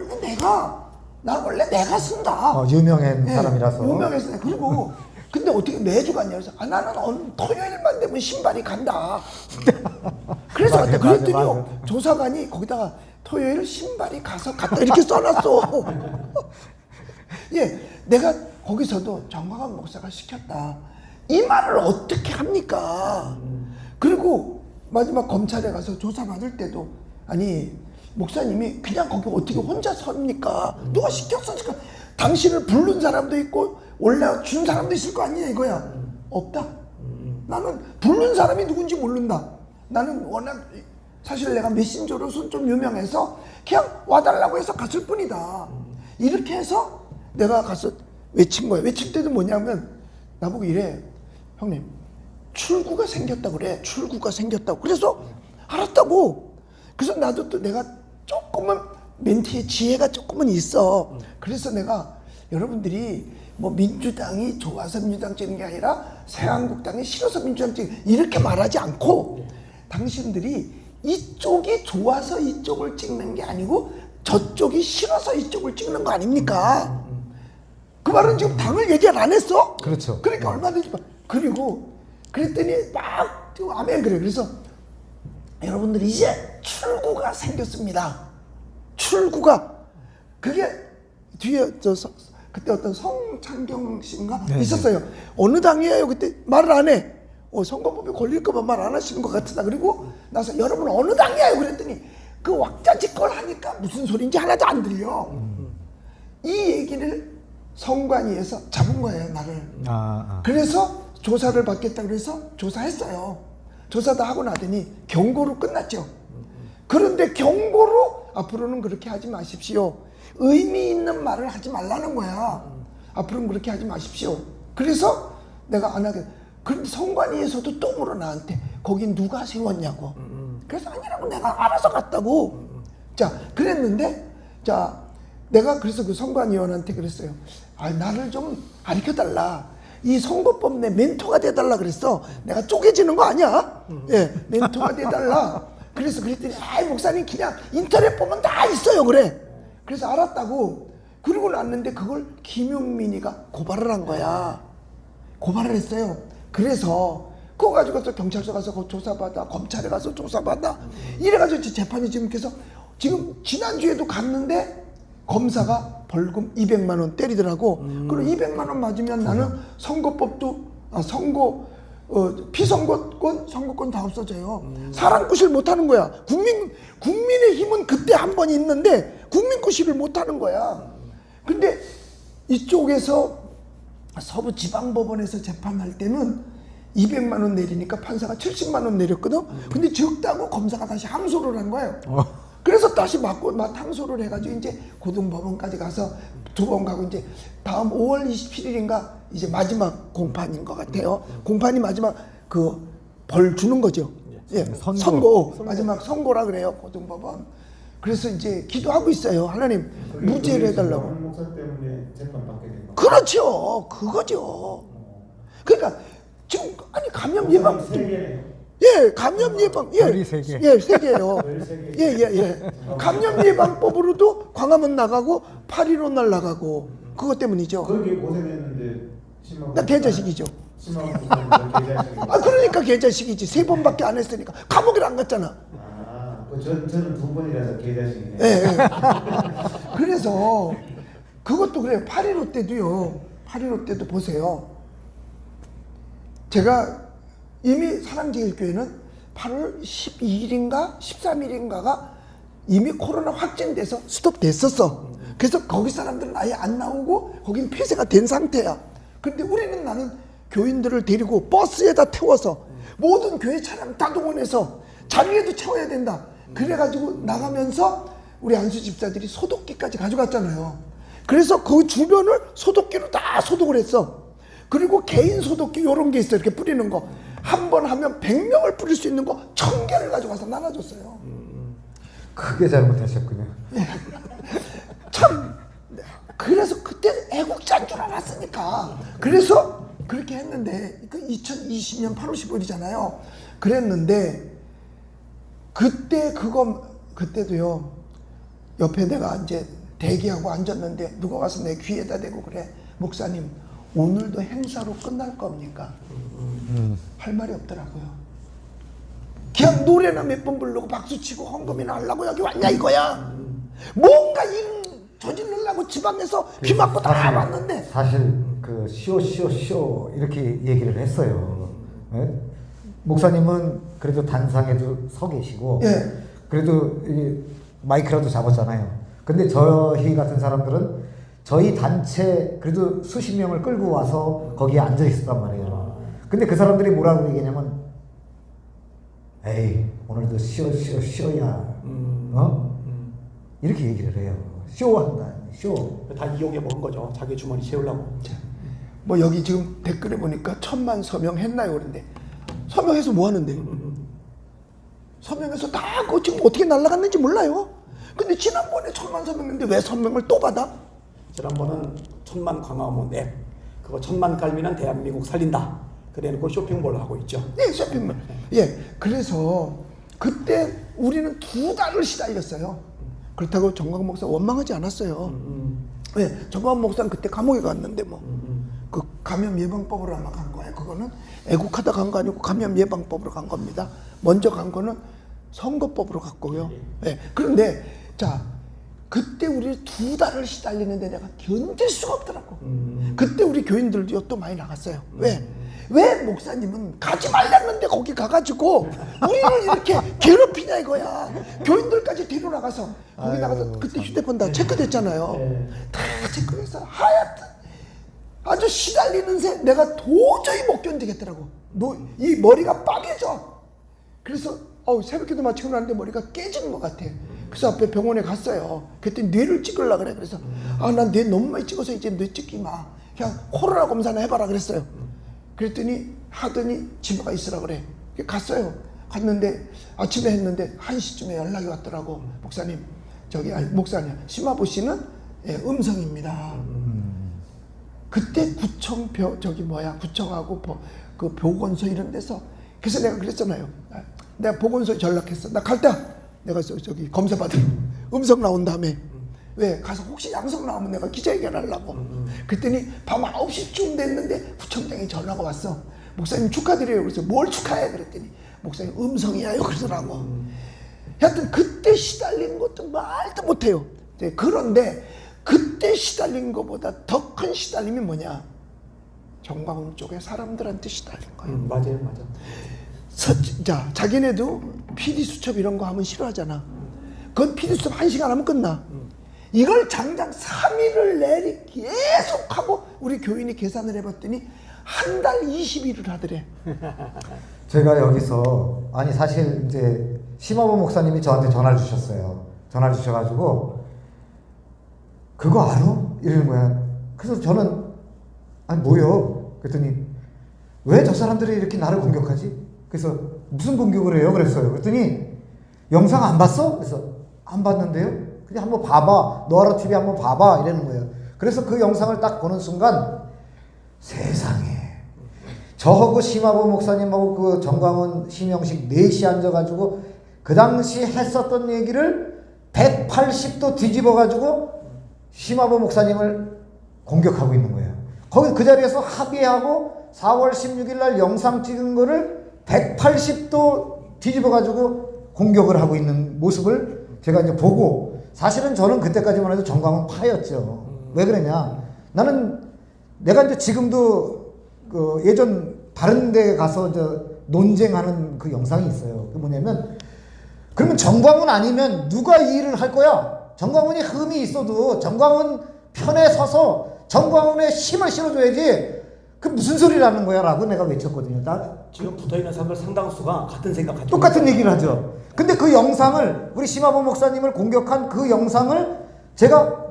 원래 내가 쓴다. 유명한 사람이라서. 유명해서. 그리고 근데 어떻게 매주 갔냐 그래서 나는 토요일만 되면 신발이 간다. 그래서 맞아, 그랬더니 맞아. 조사관이 거기다가 토요일 신발이 갔다 이렇게 써놨어. 예, 내가 거기서도 정광훈 목사가 시켰다. 이 말을 어떻게 합니까? 그리고 마지막 검찰에 가서 조사받을 때도 아니 목사님이 그냥 거기 어떻게 혼자 섭니까? 누가 시켰으니까 당신을 부른 사람도 있고 올려준 사람도 있을 거 아니냐 이거야. 없다. 나는 부른 사람이 누군지 모른다. 나는 워낙 사실 내가 메신저로서 좀 유명해서 그냥 와달라고 해서 갔을 뿐이다. 이렇게 해서 내가 가서 외친 거예요. 외칠 때도 뭐냐면 나보고 이래. 형님 출구가 생겼다고 그래. 출구가 생겼다고. 그래서 알았다고. 그래서 나도 또 내가 조금은 멘트에 지혜가 조금은 있어. 그래서 내가 여러분들이 뭐 민주당이 좋아서 민주당 찍는 게 아니라 새한국당이 싫어서 민주당 찍는 이렇게 말하지 않고 당신들이 이쪽이 좋아서 이쪽을 찍는 게 아니고 저쪽이 싫어서 이쪽을 찍는 거 아닙니까? 그 말은 지금 당을 얘기를 안 했어? 그렇죠. 그러니까 얼마든지 그리고 그랬더니 막 아멘 그래. 그래서 여러분들 이제 출구가 생겼습니다. 출구가 그게 뒤에 그때 어떤 성창경 씨인가 있었어요. 어느 당이에요? 그때 말을 안 해. 선거법에 걸릴까 봐 말 안 하시는 것 같으다. 그리고 나서 여러분 어느 당이에요? 그랬더니 그 왁자지껄 하니까 무슨 소리인지 하나도 안 들려. 이 얘기를 성관위에서 잡은 거예요, 나를. 그래서 조사를 받겠다 그래서 조사했어요. 조사 다 하고 나더니 경고로 끝났죠. 그런데 경고로 앞으로는 그렇게 하지 마십시오. 의미 있는 말을 하지 말라는 거야. 앞으로는 그렇게 하지 마십시오. 그래서 내가 안 하게. 그런데 성관위에서도 또 물어 나한테 거긴 누가 세웠냐고. 그래서 아니라고 내가 알아서 갔다고. 자 그랬는데 내가 그래서 그 성관위원한테 그랬어요. 나를 좀 가르쳐달라. 이 선거법 내 멘토가 돼달라 그랬어. 내가 쪼개지는 거 아니야? 예, 멘토가 돼달라. 그랬더니 목사님 그냥 인터넷 보면 다 있어요 그래. 그래서 알았다고. 그러고 났는데 그걸 김용민이가 고발을 한 거야. 고발을 했어요. 그래서 그거 가지고서 경찰서 가서 그거 조사받아, 검찰에 가서 조사받아, 이래가지고 재판이 지금 계속, 지금 지난주에도 갔는데 검사가 벌금 200만 원 때리더라고. 그리고 200만 원 맞으면 나는 선거법도 피선거권, 선거권 다 없어져요. 사람 구실 못 하는 거야. 국민의 힘은 그때 한 번 있는데 국민 구실을 못 하는 거야. 근데 이쪽에서 서부지방법원에서 재판할 때는 200만 원 내리니까 판사가 70만 원 내렸거든. 근데 적다고 검사가 다시 항소를 한 거예요. 그래서 다시 항소를 해가지고 이제 고등법원까지 가서 2번 가고, 이제 다음 5월 27일인가 이제 마지막 공판인 것 같아요. 공판이 마지막 그 벌 주는 거죠. 예, 선고. 마지막 선고라 그래요, 고등법원. 그래서 이제 기도하고 있어요. 하나님 무죄를 해달라고. 목사 때문에 재판 받게 된 거. 그렇죠. 그거죠. 그러니까 지금 아니 감염 예방. 세 개네요. 예, 감염 예방. 예, 별이 세 개. 예, 세 개요. 별이 세 개. 예. 감염 예방법으로도 광화문 나가고 8.15 날 나가고 그것 때문이죠. 거기 고생했는데 심한. 나 개자식이죠. 심한 개자식. 아, 그러니까 개자식이지. 3번밖에 안 했으니까 감옥에 안 갔잖아. 저는 2번이라서 개자식이네. 예. 그래서 그것도 그래요. 8.15 때도요. 8.15 때도 보세요. 제가 이미 사랑제일교회는 8월 12일인가 13일인가가 이미 코로나 확진돼서 스톱됐었어. 그래서 거기 사람들은 아예 안 나오고 거긴 폐쇄가 된 상태야. 근데 우리는 나는 교인들을 데리고 버스에다 태워서 모든 교회 차량 다 동원해서 자리에도 채워야 된다. 그래가지고 나가면서 우리 안수 집사들이 소독기까지 가져갔잖아요. 그래서 그 주변을 소독기로 다 소독을 했어. 그리고 개인 소독기 이런 게 있어. 이렇게 뿌리는 거. 한 번 하면 100명을 뿌릴 수 있는 거 1000개를 가져가서 나눠줬어요. 크게 잘못하셨군요. 참, 그래서 그때 애국자인 줄 알았으니까. 그래서 그렇게 했는데, 그 2020년 8월 15일이잖아요. 그랬는데, 그때도요, 옆에 내가 이제 대기하고 앉았는데, 누가 와서 내 귀에다 대고 그래. 목사님, 오늘도 행사로 끝날 겁니까? 할 말이 없더라고요. 그냥 노래나 몇 번 부르고 박수치고 헌금이나 하려고 여기 왔냐 이거야. 뭔가 일 저지르려고 지방에서 비 맞고 다 왔는데. 사실 그 쇼 이렇게 얘기를 했어요. 예? 목사님은 그래도 단상에도 서 계시고, 예. 그래도 이 마이크라도 잡았잖아요. 근데 저희 같은 사람들은 저희 단체 그래도 수십 명을 끌고 와서 거기에 앉아 있었단 말이에요. 근데 그 사람들이 뭐라고 얘기냐면, 에이 오늘도 쇼야. 이렇게 얘기를 해요. 쇼한다. 쇼. 다 이용해 먹은 거죠. 자기 주머니 채우려고. 뭐 여기 지금 댓글에 보니까 1000만 서명했나요? 그런데 서명해서 뭐 하는데? 서명해서 다 그거 지금 어떻게 날아갔는지 몰라요. 근데 지난번에 1000만 서명했는데 왜 서명을 또 받아? 지난번은 1000만 광화문 앱, 그거 1000만 깔면은 대한민국 살린다. 그래놓고 쇼핑몰을 하고 있죠. 네, 쇼핑몰. 예, 그래서 그때 우리는 2달을 시달렸어요. 그렇다고 정광 목사 원망하지 않았어요. 예, 정광 목사는 그때 감옥에 갔는데 뭐 그 감염 예방법으로 아마 간 거예요. 그거는 애국하다 간 거 아니고 감염 예방법으로 간 겁니다. 먼저 간 거는 선거법으로 갔고요. 예, 그런데 자. 그때 우리 2달을 시달리는데 내가 견딜 수가 없더라고. 그때 우리 교인들도 또 많이 나갔어요. 왜 목사님은 가지 말랬는데 거기 가가지고 우리를 이렇게 괴롭히냐 이거야. 교인들까지 뒤로 나가서 거기 나가서 그때 휴대폰 다 체크됐잖아요. 다 체크해서 하얗든 아주 시달리는 새 내가 도저히 못 견디겠더라고. 이 머리가 빠개져. 그래서 새벽기도 마치고 나는데 머리가 깨지는 것 같아. 그래서 앞에 병원에 갔어요. 그랬더니 뇌를 찍으려고 그래. 그래서 난 뇌 너무 많이 찍어서 이제 뇌 찍기 마. 그냥 코로나 검사나 해봐라 그랬어요. 그랬더니 하더니 집에 가 있으라 그래. 갔어요. 갔는데 아침에 했는데 1시쯤에 연락이 왔더라고. 목사님 목사님 심화보 씨는 음성입니다. 그때 구청하고 그 보건소 이런 데서 그래서 내가 그랬잖아요. 내가 보건소에 연락했어. 나 갈 때 내가 저기 검사 받은 음성 나온 다음에 왜? 가서 혹시 양성 나오면 내가 기자회견 하려고. 그랬더니 밤 9시쯤 됐는데 구청장이 전화가 왔어. 목사님 축하드려요. 그래서 뭘 축하해? 그랬더니 목사님 음성이야요. 그러더라고. 하여튼 그때 시달린 것도 말도 못해요. 그런데 그때 시달린 것보다 더 큰 시달림이 뭐냐? 정광훈 쪽에 사람들한테 시달린 거예요. 맞아요. 자, 자기네도 PD 수첩 이런 거 하면 싫어하잖아. 그건 PD 수첩 1시간 하면 끝나. 이걸 장장 3일을 내리 계속하고 우리 교인이 계산을 해봤더니 한 달 20일을 하더래. 제가 여기서 아니 사실 이제 심화보 목사님이 저한테 전화를 주셨어요. 전화를 주셔가지고 그거 알아? 이러는 거야. 그래서 저는 아니 뭐요? 그랬더니 왜 저 사람들이 이렇게 나를 공격하지? 그래서 무슨 공격을 해요? 그랬어요. 그랬더니 영상 안 봤어? 그래서 안 봤는데요? 그냥 한번 봐봐. 너하러 TV 한번 봐봐. 이러는 거예요. 그래서 그 영상을 딱 보는 순간 세상에 저하고 심화보 목사님하고 그 정광훈 심영식 넷이 앉아가지고 그 당시 했었던 얘기를 180도 뒤집어가지고 심화보 목사님을 공격하고 있는 거예요. 거기 그 자리에서 합의하고 4월 16일 날 영상 찍은 거를 180도 뒤집어가지고 공격을 하고 있는 모습을 제가 이제 보고 사실은 저는 그때까지만 해도 정광훈 파였죠. 왜 그러냐? 나는 내가 이제 지금도 그 예전 다른 데 가서 논쟁하는 그 영상이 있어요. 그 뭐냐면 그러면 정광훈 아니면 누가 이 일을 할 거야? 정광훈이 흠이 있어도 정광훈 편에 서서 정광훈의 힘을 실어줘야지. 그 무슨 소리라는 거야? 라고 내가 외쳤거든요. 지금 붙어있는 사람들 상당수가 같은 생각 가지고 똑같은 얘기를 하죠. 근데 그 영상을 우리 심화보 목사님을 공격한 그 영상을 제가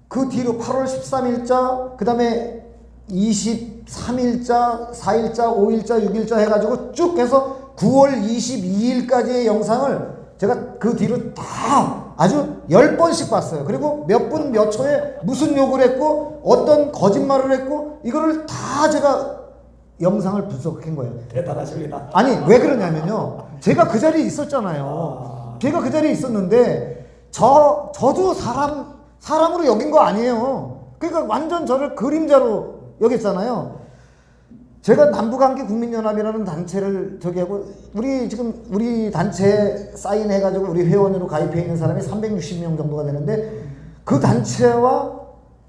그 뒤로 8월 13일자 그 다음에 23일자 4일자 5일자 6일자 해가지고 쭉 해서 9월 22일까지의 영상을 제가 그 뒤로 다 아주 10번씩 봤어요. 그리고 몇 분 몇 초에 무슨 욕을 했고 어떤 거짓말을 했고 이거를 다 제가 영상을 분석한 거예요. 대단하십니다. 아니 왜 그러냐면요. 제가 그 자리에 있었잖아요. 제가 그 자리에 있었는데 저도 사람으로 여긴 거 아니에요. 그러니까 완전 저를 그림자로 여겼잖아요. 제가 남북한기 국민연합이라는 단체를 저기 하고 우리 단체에 사인해가지고 우리 회원으로 가입해 있는 사람이 360명 정도가 되는데 그 단체와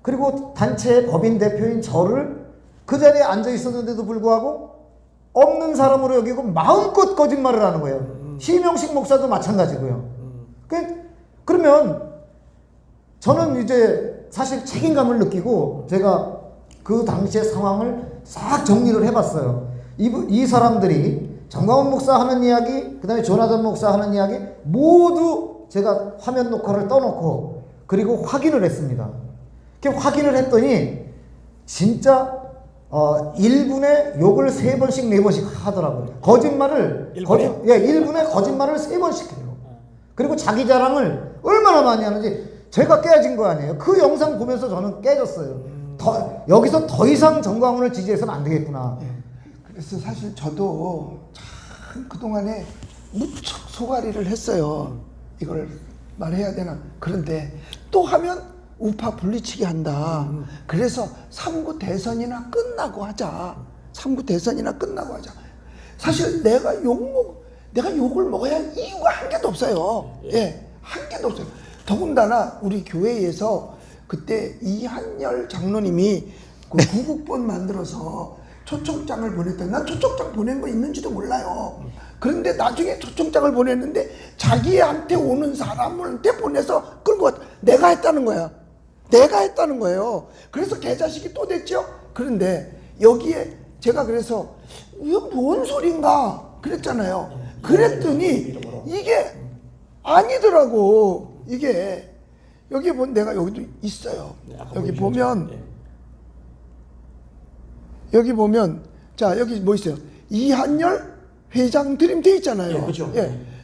그리고 단체의 법인 대표인 저를 그 자리에 앉아 있었는데도 불구하고 없는 사람으로 여기고 마음껏 거짓말을 하는 거예요. 심영식 목사도 마찬가지고요. 그러면 저는 이제 사실 책임감을 느끼고 제가 그 당시의 상황을 싹 정리를 해봤어요. 이 사람들이 정광훈 목사 하는 이야기, 그 다음에 조나단 목사 하는 이야기 모두 제가 화면 녹화를 떠놓고 그리고 확인을 했습니다. 이렇게 확인을 했더니 진짜 1분에 욕을 3번씩 4번씩 하더라고요. 거짓말을 1분에 거짓말을 3번씩 해요. 그리고 자기 자랑을 얼마나 많이 하는지 제가 깨진 거 아니에요. 그 영상 보면서 저는 깨졌어요. 여기서 더 이상 정광훈을 지지해서는 안 되겠구나. 그래서 사실 저도 참 그동안에 무척 소가리를 했어요. 이걸 말해야 되나. 그런데 또 하면 우파 분리치기 한다. 그래서 3구 대선이나 끝나고 하자. 3구 대선이나 끝나고 하자. 사실 내가 욕을 먹어야 할 이유가 한 개도 없어요. 예, 한 개도 없어요. 더군다나 우리 교회에서 그때 이한열 장로님이 그 구국본 만들어서 초청장을 보냈다. 난 초청장 보낸 거 있는지도 몰라요. 그런데 나중에 초청장을 보냈는데 자기한테 오는 사람한테 보내서 끌고 왔다. 내가 했다는 거야. 내가 했다는 거예요. 그래서 개자식이 또 됐죠. 그런데 여기에 제가 그래서 이거 뭔 소린가 그랬잖아요. 그랬더니 이게 아니더라고. 이게 여기 내가 여기도 있어요. 여기 보면 자 여기 뭐 있어요? 이한열 회장 드림 돼 있잖아요. 그렇죠.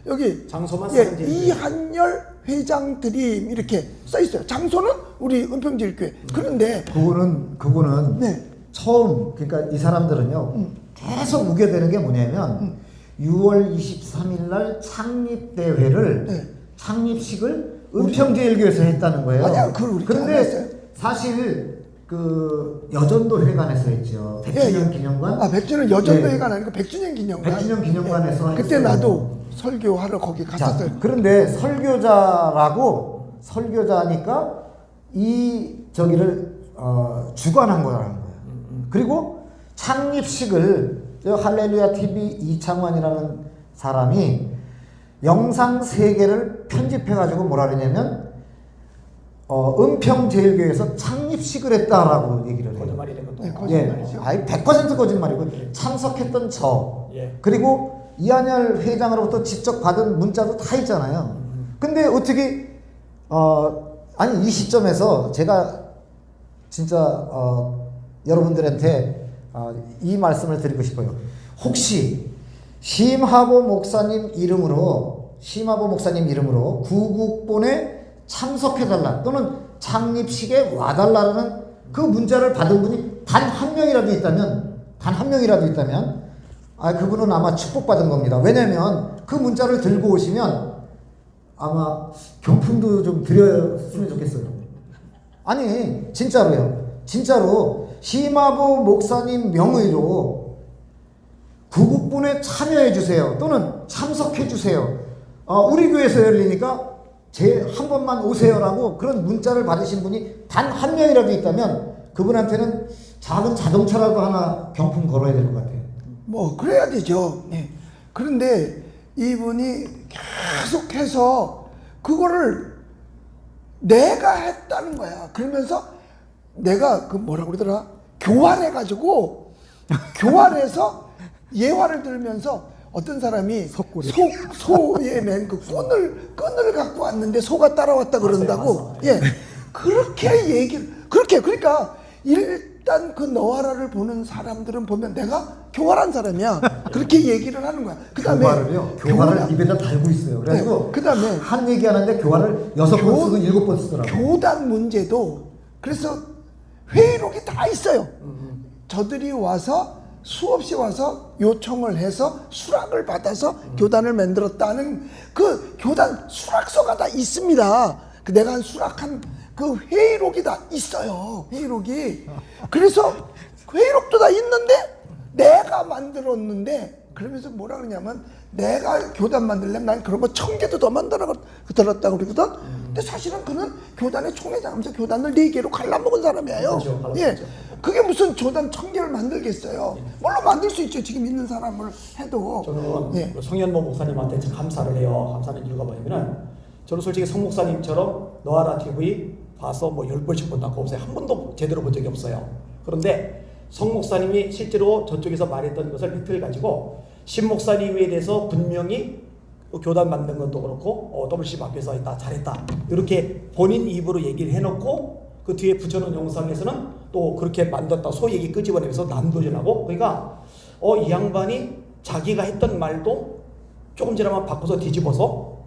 여기 장소만 이한열 회장 드림 이렇게 써 있어요. 장소는 우리 은평제일교회. 그런데 그거는 네. 처음 그러니까 이 사람들은요 계속 우겨대는 게 뭐냐면 6월 23일 날 창립 대회를 창립식을 은평제일교에서 했다는 거예요. 아니야, 그걸 우리 안 했어요. 그런데 사실 그 여전도 회관에서 했죠. 100주년 기념관. 아, 100주년 여전도 예. 회관 아니고 100주년 기념관. 100주년 기념관에서 그때 했어요. 나도 설교하러 거기 갔었어요. 자, 그런데 설교자니까 이 저기를 주관한 거라는 거예요. 그리고 창립식을 할렐루야 TV 이창환이라는 사람이 영상 3개를 편집해가지고 뭐라 그러냐면 은평제일교회에서 창립식을 했다라고 얘기를 해요. 거짓말이네 그것도. 네, 거짓말이죠. 예, 아니 100% 거짓말이고 참석했던 저 예. 그리고 이한열 회장으로부터 직접 받은 문자도 다 있잖아요. 근데 어떻게 아니 이 시점에서 제가 진짜 여러분들한테 이 말씀을 드리고 싶어요. 혹시 심하보 목사님 이름으로 구국본에 참석해달라 또는 창립식에 와달라는 그 문자를 받은 분이 단 한 명이라도 있다면 그분은 아마 축복받은 겁니다. 왜냐하면 그 문자를 들고 오시면 아마 경품도 좀 드렸으면 좋겠어요. 아니 진짜로요. 진짜로 심하보 목사님 명의로 구국본에 참여해 주세요. 또는 참석해 주세요. 우리 교회에서 열리니까 한 번만 오세요라고 그런 문자를 받으신 분이 단 한 명이라도 있다면 그분한테는 작은 자동차라도 하나 경품 걸어야 될 것 같아요. 뭐 그래야 되죠. 네. 그런데 이분이 계속해서 그거를 내가 했다는 거야. 그러면서 내가 그 뭐라고 그러더라? 교활해가지고 교활해서 예화를 들으면서 어떤 사람이 소에 맨 그 끈을 갖고 왔는데 소가 따라왔다 그런다고. 맞아요. 예. 그러니까 일단 그 너와라를 보는 사람들은 보면 내가 교활한 사람이야. 그렇게 얘기를 하는 거야. 그다음에 교활을 입에다 달고 있어요. 그래가지고 네, 그다음에 한 얘기하는데 교활을 6번 쓰고 7번 쓰더라고요. 교단 문제도 그래서 회의록이 다 있어요. 저들이 와서 수없이 와서 요청을 해서 수락을 받아서 교단을 만들었다는 그 교단 수락서가 다 있습니다. 내가 수락한 그 회의록이 다 있어요. 회의록이. 그래서 회의록도 다 있는데 내가 만들었는데 그러면서 뭐라 그러냐면 내가 교단 만들려면 난 그런 거 1000개도 더 들었다고 그러거든. 근데 사실은 그는 교단의 총회장하면서 교단을 4개로 갈라먹은 사람이에요. 그렇죠, 예. 그게 무슨 교단 1000개를 만들겠어요. 물론 만들 수 있죠. 지금 있는 사람을 해도. 저는 예. 그 성현모 목사님한테 참 감사를 해요. 감사하는 이유가 뭐냐면은 저는 솔직히 성 목사님처럼 너아라 TV 봐서 뭐 10번씩 본다고 없어요. 한 번도 제대로 본 적이 없어요. 그런데 성 목사님이 실제로 저쪽에서 말했던 것을 밑을 가지고 신 목사님에 대해서 분명히 교단 만든 것도 그렇고 WC 앞에서 있다 잘했다 이렇게 본인 입으로 얘기를 해놓고 그 뒤에 붙여놓은 영상에서는 또 그렇게 만들었다 소 얘기 끄집어내면서 남도전하고 그러니까 이 양반이 자기가 했던 말도 조금 지나면 바꿔서 뒤집어서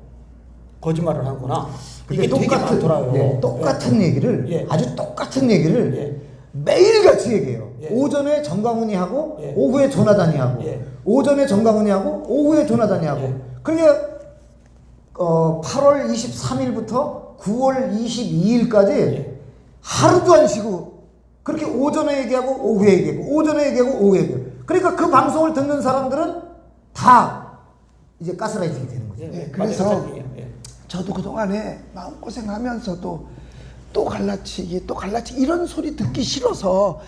거짓말을 하는구나. 이게 되게 많더라고요. 예, 똑같은 얘기를 예. 아주 똑같은 얘기를 예. 매일같이 얘기해요. 예. 오전에 정강훈이 하고 예. 오후에 조나단이 하고 예. 오전에 정강훈이 하고 오후에 조나단이 하고 예. 그러니까 8월 23일부터 9월 22일까지 예. 하루도 안 쉬고 그렇게 오전에 얘기하고 오후에 얘기하고 오전에 얘기하고 오후에 얘기하고 그러니까 그 방송을 듣는 사람들은 다 이제 가스라이팅이 되는 거죠. 예, 그래서 맞아요. 예. 저도 그동안에 마음고생하면서도 또 갈라치기 이런 소리 듣기 싫어서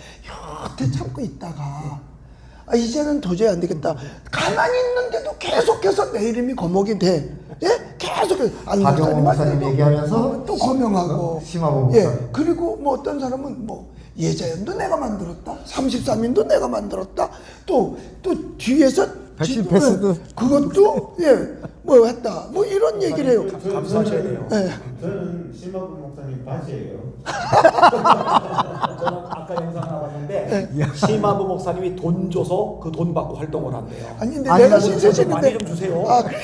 여태 참고 있다가 이제는 도저히 안 되겠다. 가만히 있는데도 계속해서 내 이름이 거목이 돼. 예? 계속해서 박영호 목사님 얘기하면서 또 거명하고 심하보 목사님. 예. 그리고 뭐 어떤 사람은 뭐 예자연도 내가 만들었다. 33인도 내가 만들었다. 또 뒤에서 백신 패스도. 그것도 뭐 했다. 뭐 이런 얘기를 해요. 감사하셔야 돼요. 예. 저는 심하부 목사님 바지예요. 저는 아까 영상 나왔는데 심하부 목사님이 돈 줘서 그 돈 받고 활동을 한대요. 아니 근데 아니, 내가 뭐 신세진인데 많이 좀 주세요. 아 그래?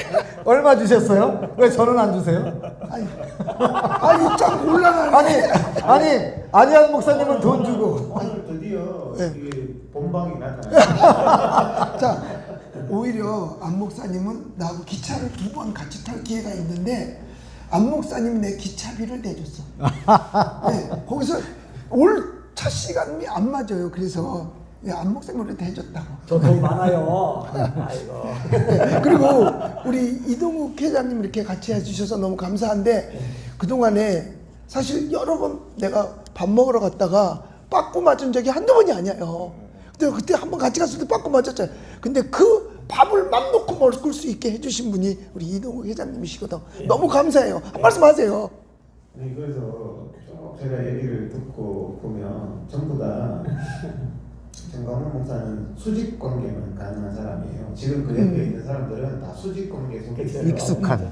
얼마 주셨어요? 왜 저는 안 주세요? 아니 참 곤란하네. 아니 안희환 목사님은 돈 주고 오늘 드디어 네. 이게 본방이 나타났어요. 자 오히려 안 목사님은 나하고 기차를 2번 같이 탈 기회가 있는데 안 목사님이 내 기차비를 내줬어. 네, 거기서 올 차 시간이 안 맞아요. 그래서 안 목사님 우리한테 해줬다고. 저 돈 많아요. 아이고. 네, 그리고 우리 이동욱 회장님 이렇게 같이 해주셔서 너무 감사한데 그동안에 사실 여러 번 내가 밥 먹으러 갔다가 빠꾸 맞은 적이 한두 번이 아니에요. 근데 그때 한번 같이 갔을 때 빠꾸 맞았잖아요. 근데 그 밥을 맘 놓고 먹을 수 있게 해주신 분이 우리 이동욱 회장님이시거든. 너무 감사해요. 한 말씀 하세요. 네, 그래서 쭉 제가 얘기를 듣고 보면 전부 다 정광훈 목사는 수직 관계만 가능한 사람이에요. 지금 그 옆에 있는 사람들은 다 수직 관계 속에 있어요. 익숙한.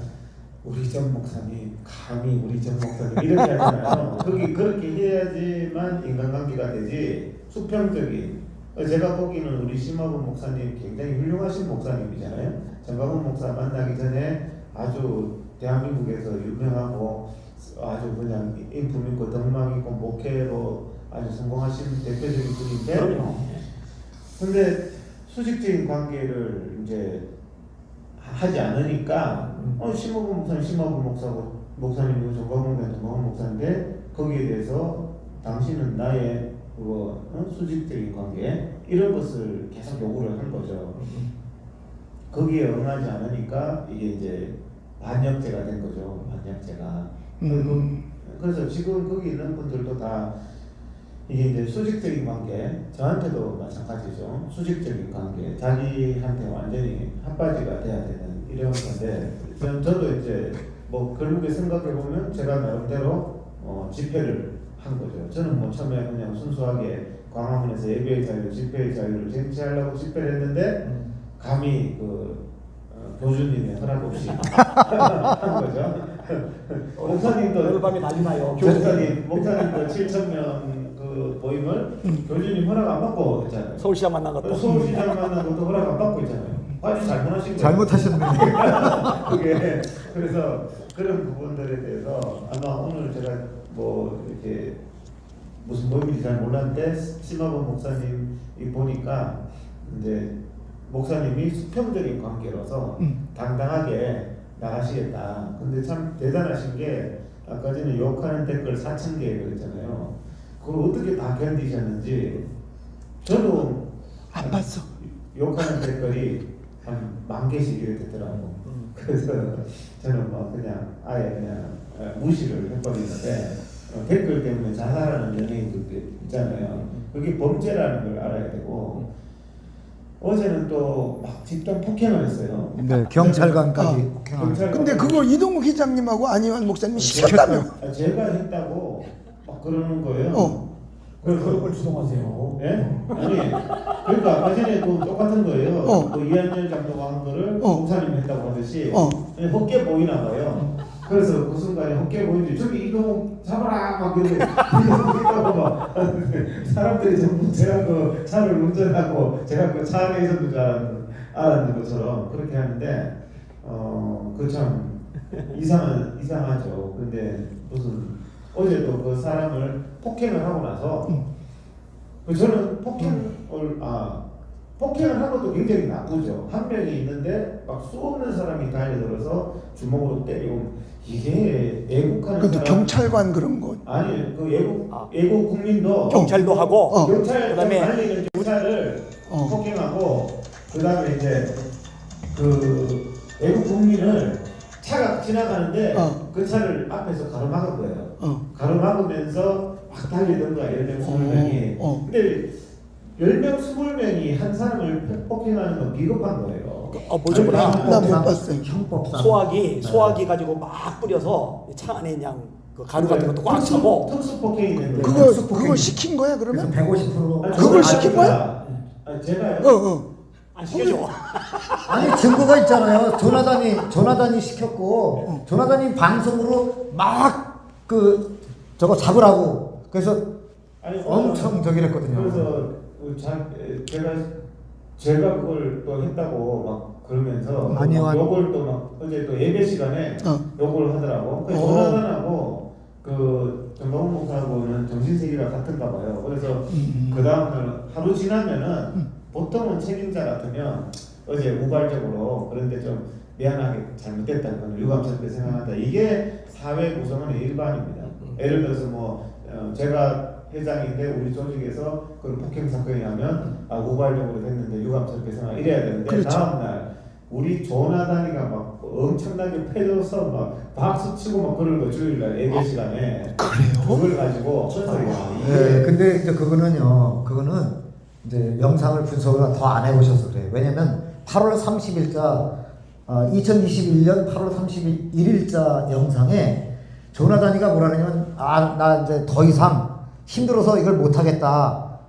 우리 전 목사님, 감히 우리 전 목사님 이렇게 하잖아요. 그렇게 해야지만 인간관계가 되지. 수평적인. 제가 보기에는 우리 심화분 목사님 굉장히 훌륭하신 목사님이잖아요. 정광훈 목사 만나기 전에 아주 대한민국에서 유명하고 아주 그냥 인품 있고 덕망 있고 목회로 아주 성공하신 대표적인 분인데, 그럼요. 근데 수직적인 관계를 이제 하지 않으니까 심호분 목사님 심호분 목사고 목사님이고 정광훈 목사인데 거기에 대해서 당신은 나의 수직적인 관계 이런 것을 계속 요구를 한 거죠. 거기에 응하지 않으니까 이게 이제 반역죄가 된 거죠. 반역죄가. 그래서 지금 거기 있는 분들도 다 이게 이제 수직적인 관계, 저한테도 마찬가지죠. 수직적인 관계, 자기한테 완전히 핫바지가 돼야 되는 이런 건데, 저도 이제 뭐 결국에 생각해 보면 제가 나름대로 집회를 한 거죠. 저는 뭐 처음에 그냥 순수하게 광화문에서 예배의 자유, 집회의 자유를 쟁취하려고 집회를 했는데 감히 교주님의 허락 없이 한 거죠. 목사님도 오늘 밤에 난리 나요. 목사님도 7,000명 그 모임을 교주님 허락 안 받고 했잖아요. 서울시장 만난 것도. 서울시장 만난 것도 허락 안 받고 있잖아요. 아주 잘못하신 거예요. 잘못하셨네요. 그게 그래서 그런 부분들에 대해서 아마 오늘 제가 뭐 이렇게 무슨 모임인지 잘 몰랐는데 심화범 목사님이 보니까 이제 목사님이 수평적인 관계로서 당당하게 나가시겠다. 근데 참 대단하신 게 아까 전에 욕하는 댓글 4,000개 그랬잖아요. 그걸 어떻게 다 견디셨는지 저도 안 봤어. 욕하는 댓글이 한 10,000개씩 이렇게 되더라고. 그래서 저는 뭐 그냥 아예 그냥 무시를 해버리는데 댓글 때문에 자살하는 연예인들도 있잖아요. 그게 범죄라는 걸 알아야 되고 어제는 또 막 집단 폭행을 했어요. 네, 경찰관까지 폭행하는. 경찰관. 근데 그거 이동욱 회장님하고 안희환 목사님이 시켰다며. 제가 했다고 막 그러는 거예요. 그런 걸 주동하세요. 예? 아니, 그러니까 아까 전에 또 똑같은 거예요. 그 이한열 장로가 한 거를 목사님 했다고 하듯이 헛게 보이나 봐요. 그래서 그 순간에 헛게 보이는데 저기 이동 잡아라 막 이러고 막 사람들이 전부 제가 그 차를 운전하고 제가 그 차 안에 있었는 줄 알았는 것처럼 그렇게 하는데 그 참 이상하죠. 근데 무슨 어제도 그 사람을 폭행을 하고 나서 저는 폭행을 한 것도 굉장히 나쁘죠. 한 명이 있는데 막 수없는 사람이 달려들어서 주먹으로 때리고 이게 애국하는 그것도 사람 경찰관 그런 거. 아니 그 애국 국민도 경찰도 하고 경찰 그다음에 달리는 경찰을 폭행하고 그다음에 이제 그 애국 국민을 차가 지나가는데 그 차를 앞에서 가로막은 거예요. 가로막으면서 막 달리던 거야. 10명, 20명이. 근데 10명, 20명이 한 사람을 폭행하는 건 비겁한 거예요. 뭐구나. 나 못 봤어요. 형법상. 소화기 가지고 막 뿌려서 차 안에 그냥 그 가루 같은 것도 꽉 차고. 특수 폭행이 된 거예요. 그거 시킨 거야 그래서 그러면? 150%. 아니, 그걸 저는 시킨 거야? 제가요. 안 시켜줘. 아니 증거가 있잖아요. 조나단이 시켰고 조나단이 방송으로 막 저거 잡으라고 그래서 아니, 엄청 저기를 했거든요. 그래서 제가 그걸 또 했다고 막 그러면서 안희환. 요걸 또 막 어제 또 예배 시간에 요걸 하더라고. 그 조나단하고 그 정광훈 목사하고는 정신세계가 같은가 봐요. 그래서 그 다음날 하루 지나면은 보통은 책임자 같으면 어제 우발적으로 그런데 좀 미안하게 잘못됐다는 건 유감스럽게 생각한다. 이게 사회 구성원의 일반입니다. 예를 들어서 뭐 제가 회장인데 우리 조직에서 그런 폭행 사건이 나면 우발적으로 됐는데 유감스럽게 생각 이래야 되는데 그렇죠. 다음날 우리 조나단이가 막 엄청나게 패줘서 막 박수 치고 막 그런 거 주일날 예배 시간에 그래요? 그걸 가지고 야, 이게 네, 근데 이제 그거는 이제 영상을 분석을 더 안 해보셔서 그래요. 왜냐면 8월 30일자 2021년 8월 31일자 영상에 조나단이가 뭐라냐면 나 이제 더 이상 힘들어서 이걸 못하겠다.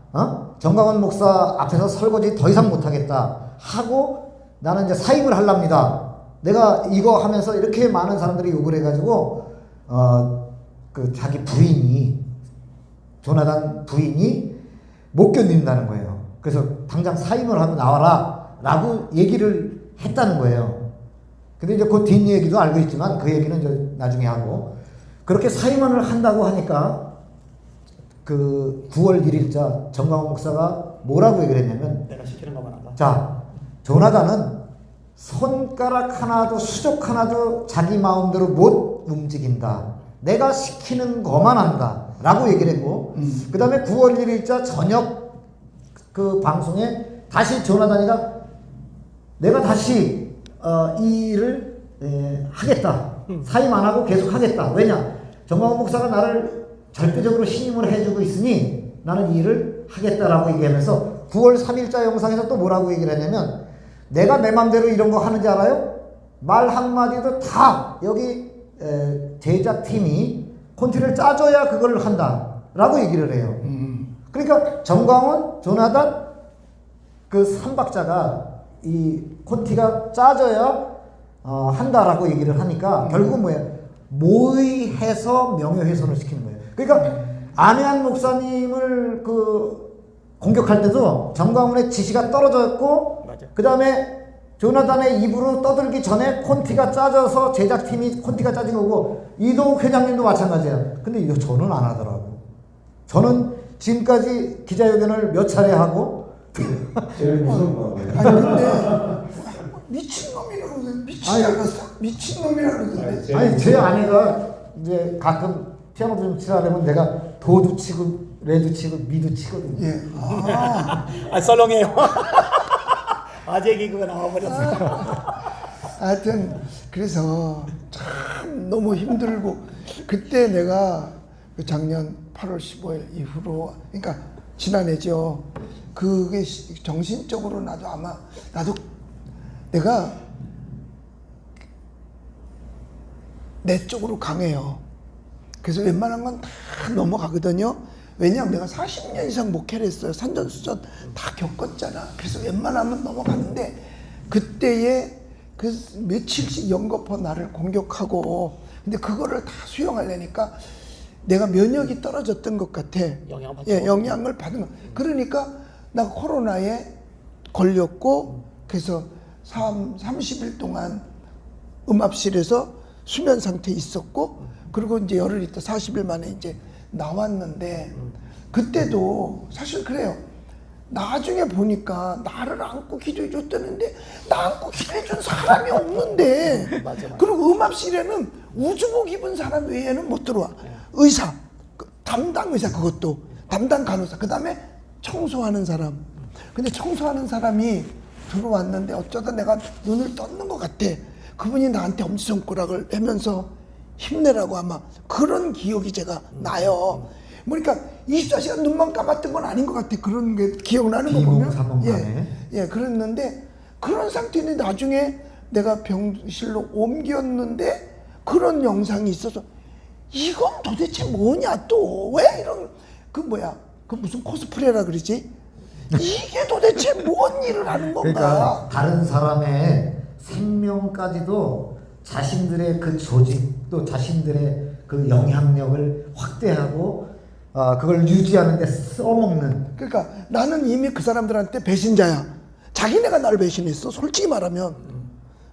정광훈 목사 앞에서 설거지 더 이상 못하겠다 하고 나는 이제 사임을 하랍니다. 내가 이거 하면서 이렇게 많은 사람들이 욕을 해가지고 그 자기 부인이 조나단 부인이 못 견딘다는 거예요. 그래서 당장 사임을 하고 나와라 라고 얘기를 했다는 거예요. 근데 이제 그 뒷얘기도 알고 있지만 그 얘기는 이제 나중에 하고 그렇게 사임을 한다고 하니까 그 9월 1일자 정광훈 목사가 뭐라고 얘기를 했냐면 내가 시키는 것만 한다. 자, 조나단은 손가락 하나도 수족 하나도 자기 마음대로 못 움직인다. 내가 시키는 것만 한다. 라고 얘기를 했고 그 다음에 9월 1일자 저녁 그 방송에 다시 조나단이가 내가 다시 이 일을 하겠다. 사임 안 하고 계속 하겠다. 왜냐? 정광훈 목사가 나를 절대적으로 신임을 해주고 있으니 나는 이 일을 하겠다라고 얘기하면서 9월 3일자 영상에서 또 뭐라고 얘기를 했냐면 내가 내 맘대로 이런 거 하는지 알아요? 말 한마디도 다 여기 제작팀이 콘티를 짜줘야 그걸 한다 라고 얘기를 해요. 그러니까 정광훈, 조나단 그 3박자가 이 콘티가 짜져야 한다라고 얘기를 하니까 결국은 뭐예요? 모의해서 명예훼손을 시키는 거예요. 그러니까 안혜한 목사님을 그 공격할 때도 정광훈의 지시가 떨어졌고 그 다음에 조나단의 입으로 떠들기 전에 콘티가 짜져서 제작팀이 콘티가 짜진 거고 이동욱 회장님도 마찬가지야. 근데 이거 저는 안 하더라고. 저는 지금까지 기자회견을 몇 차례 하고 제일 무서운 거 아니 근데 미친놈이라고 미치지 미친놈이라고 그러던데. 아니 제 아내가 이제 가끔 피아노 좀 치라면 내가 도도 치고 레도 치고 미도 치거든요. 예. 썰렁해요. 아재 개그가 나와버렸어요. 하여튼 그래서 참 너무 힘들고 그때 내가 그 작년 8월 15일 이후로 그러니까 지난해죠. 그게 정신적으로 나도 내가 내 쪽으로 강해요. 그래서 웬만한 건 다 넘어가거든요. 왜냐하면 내가 40년 이상 목회를 했어요. 산전수전 다 겪었잖아. 그래서 웬만하면 넘어가는데 그때에 그 며칠씩 연거푸 나를 공격하고 근데 그거를 다 수용하려니까 내가 면역이 떨어졌던 것 같아. 영향을 받은 거. 그러니까 나 코로나에 걸렸고 그래서 30일 동안 음압실에서 수면 상태에 있었고 그리고 이제 열흘 있다 40일 만에 이제 나왔는데 그때도 사실 그래요. 나중에 보니까 나를 안고 기도해 줬다는데 나 안고 기도해 준 사람이 없는데 맞아. 그리고 음압실에는 우주복 입은 사람 외에는 못 들어와. 의사, 담당 의사 그것도 담당 간호사 그 다음에 청소하는 사람. 근데 청소하는 사람이 들어왔는데 어쩌다 내가 눈을 떴는 것 같아. 그분이 나한테 엄지손가락을 하면서 힘내라고 아마 그런 기억이 제가 나요. 그러니까 24시간 눈만 감았던 건 아닌 것 같아. 그런 게 기억나는 거 보면. 예, 그랬는데 그런 상태인데 나중에 내가 병실로 옮겼는데 그런 영상이 있어서 이건 도대체 뭐냐 또 왜 이런 그 무슨 코스프레라 그러지? 이게 도대체 뭔 일을 하는 건가? 그러니까 다른 사람의 생명까지도 자신들의 그 조직 또 자신들의 그 영향력을 확대하고 그걸 유지하는 데 써먹는. 그러니까 나는 이미 그 사람들한테 배신자야. 자기네가 나를 배신했어. 솔직히 말하면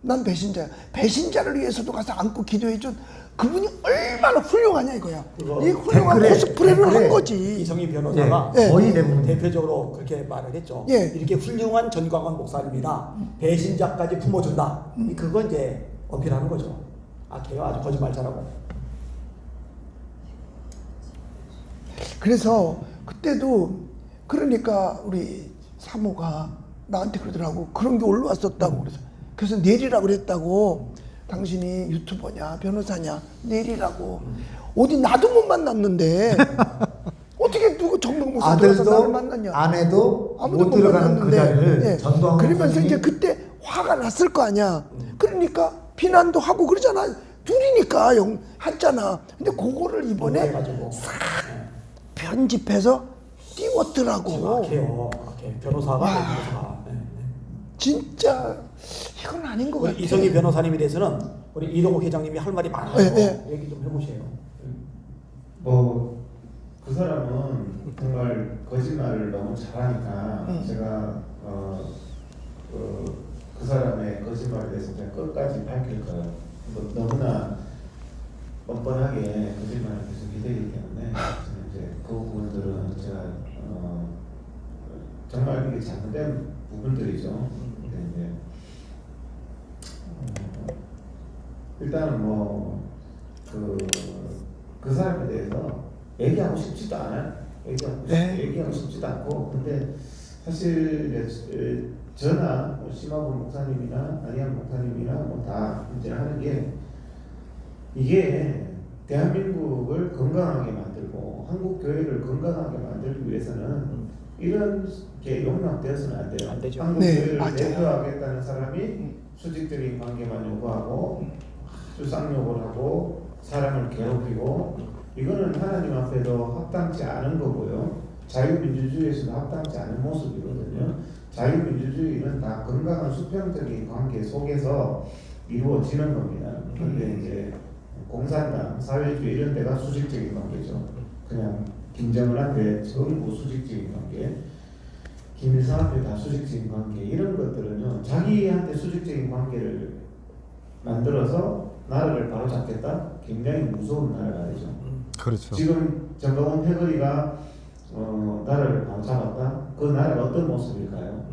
난 배신자야. 배신자를 위해서도 가서 안고 기도해준 그분이 얼마나 훌륭하냐 이거야. 그거 이 훌륭한 댓글에, 코스프레를 한 댓글에 거지. 이성희 변호사가 예. 거의 대부분 대표적으로 그렇게 말을 했죠. 예. 이렇게 훌륭한 전광훈 목사님이라 배신자까지 품어준다. 그거 이제 어필하는 거죠. 아, 걔가 아주 거짓말 잘하고. 그래서 그때도 그러니까 우리 사모가 나한테 그러더라고. 그런 게 올라왔었다고. 그래서 내리라고 그랬다고. 당신이 유튜버냐 변호사냐 내리라고. 어디 나도 못 만났는데 어떻게 누구 정봉 목사 들어서 나를 아들도 만났냐. 아내도 아무도 못 들어가는 그 자리를 예. 전광훈 그러면서 목사님이 이제 그때 화가 났을 거 아니야. 그러니까 비난도 하고 그러잖아. 둘이니까 했잖아. 근데 그거를 이번에 해가지고 편집해서 띄웠더라고. 악해요. 악해. 변호사가 변호사. 네, 네. 진짜 이건 아닌 것 같아. 우리 이성희 변호사님에 대해서는 우리 이동욱 회장님이 할 말이 많아요. 네. 얘기 좀 해보세요. 뭐 그 사람은 정말 거짓말을 너무 잘하니까 제가 그 사람의 거짓말에 대해서 그냥 끝까지 밝힐 거예요. 너무나 뻔뻔하게 거짓말을 계속 기대기 때문에 저는 이제 그 부분들은 제가 정말 이게 잘못된 부분들이죠. 근데 이제 일단은 뭐 그 사람에 대해서 얘기하고 싶지도 않아요. 얘기하고 싶지도 않고. 근데 사실 이제 저나 뭐 심화분 목사님이나 안희한 목사님이나 뭐 다 이제 하는 게 이게 대한민국을 건강하게 만들고 한국 교회를 건강하게 만들기 위해서는 이런 게 용납되어서는 안 돼요. 안 되죠. 한국 네, 교회를 맞아요. 대표하겠다는 사람이 수직적인 관계만 요구하고 아주 쌍욕을 하고 사람을 괴롭히고 이거는 하나님 앞에도 합당치 않은 거고요. 자유민주주의에서도 합당치 않은 모습이거든요. 자유민주주의는 다 건강한 수평적인 관계 속에서 이루어지는 겁니다. 그런데 이제 공산당, 사회주의 이런 데가 수직적인 관계죠. 그냥 김정은한테 전부 수직적인 관계, 김일성한테 다 수직적인 관계 이런 것들은요. 자기한테 수직적인 관계를 만들어서 나라를 바로잡겠다? 굉장히 무서운 나라가 되죠. 그렇죠. 지금 정광훈 패거리가 나라를 바로잡았다? 그 나라가 어떤 모습일까요?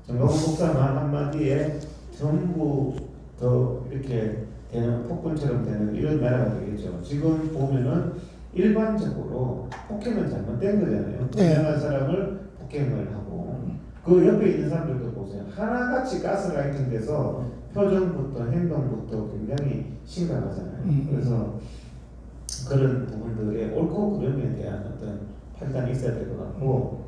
정광훈 목사 말 한마디에 전부 더 이렇게 되는 폭군처럼 되는 이런 나라가 되겠죠. 지금 보면은 일반적으로 폭행은 잘못된 거잖아요. 분명한 사람을 폭행을 하고 그 옆에 있는 사람들도 보세요. 하나같이 가스라이팅 돼서 표정부터 행동부터 굉장히 심각하잖아요. 그래서 그런 부분들의 옳고 그름에 대한 어떤 판단이 있어야 될 것 같고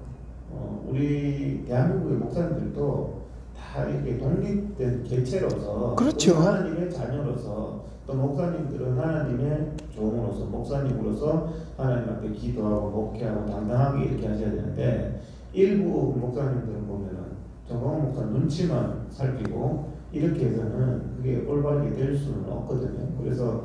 우리 대한민국의 목사님들도 다 이렇게 독립된 개체로서 그렇죠. 우리 하나님의 자녀로서 또 목사님들은 하나님의 종으로서 목사님으로서 하나님 앞에 기도하고 목회하고 당당하게 이렇게 하셔야 되는데 일부 목사님들은 보면은 정광훈 목사 눈치만 살피고 이렇게 해서는 그게 올바르게 될 수는 없거든요. 그래서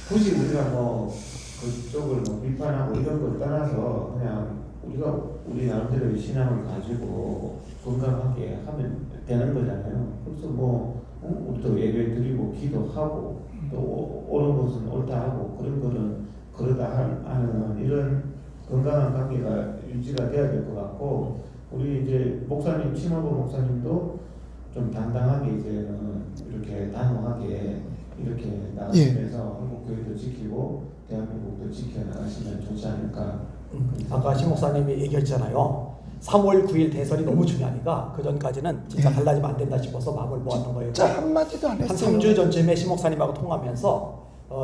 굳이 우리가 뭐 그쪽을 뭐 비판하고 이런 걸 떠나서 그냥 우리가 우리 나름대로의 신앙을 가지고 건강하게 하면 되는 거잖아요. 그래서 뭐 우리도 예배 드리고 기도하고 또 옳은 것은 옳다 하고 그런 거는 그러다 하는 이런 건강한 관계가 유지가 돼야 될 것 같고 우리 이제 목사님 심화보 목사님도 좀 당당하게 이제는 이렇게 단호하게 이렇게 나가시면서 한국 교회도 지키고 대한민국도 지켜나가시면 좋지 않을까. 아까 심 목사님이 얘기했잖아요. 3월 9일 대선이 너무 중요하니까 그 전까지는 진짜 갈라지면 안 된다 싶어서 마음을 모았던 거예요. 진짜 한마디도 안 한 했어요. 3주 전쯤에 심 목사님하고 통화하면서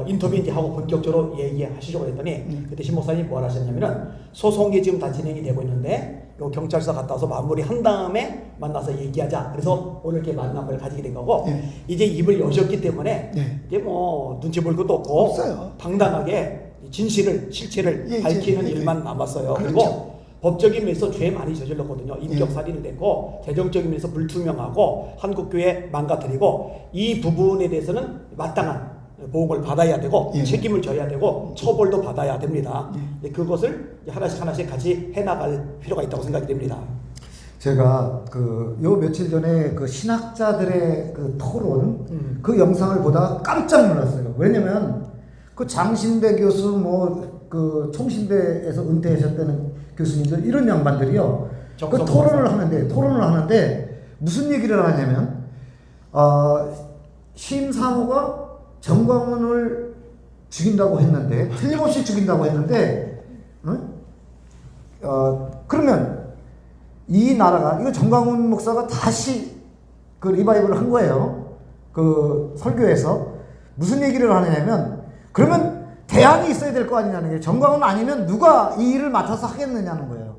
인터뷰 이제 하고 본격적으로 얘기하시려고 했더니 그때 심 목사님이 뭘 하셨냐면은 소송이 지금 다 진행이 되고 있는데 요 경찰서 갔다 와서 마무리한 다음에 만나서 얘기하자. 그래서 오늘 이렇게 만남을 가지게 된 거고 이제 입을 여셨기 때문에 이제 뭐 눈치 볼 것도 없고 없어요. 당당하게 진실을 실체를 밝히는 일만 남았어요. 그렇죠. 그리고 법적인 면에서 죄 많이 저질렀거든요. 인격살인을 냈고 재정적인 면에서 불투명하고 한국교회 망가뜨리고 이 부분에 대해서는 마땅한 보험을 받아야 되고 책임을 져야 되고 처벌도 받아야 됩니다. 그것을 하나씩 같이 해나갈 필요가 있다고 생각이 됩니다. 제가 요 며칠 전에 그 신학자들의 그 토론 그 영상을 보다가 깜짝 놀랐어요. 왜냐면 그 장신대 교수 그 총신대에서 은퇴하셨다는 교수님들 이런 양반들이요. 그 토론을 하는데 무슨 얘기를 하냐면 심상우가 정광훈을 죽인다고 했는데 틀림없이 죽인다고 했는데 그러면 이 나라가 이거 정광훈 목사가 다시 그 리바이벌을 한 거예요. 그 설교에서 무슨 얘기를 하냐면 그러면 대안이 있어야 될 거 아니냐는 게 정광훈 아니면 누가 이 일을 맡아서 하겠느냐는 거예요.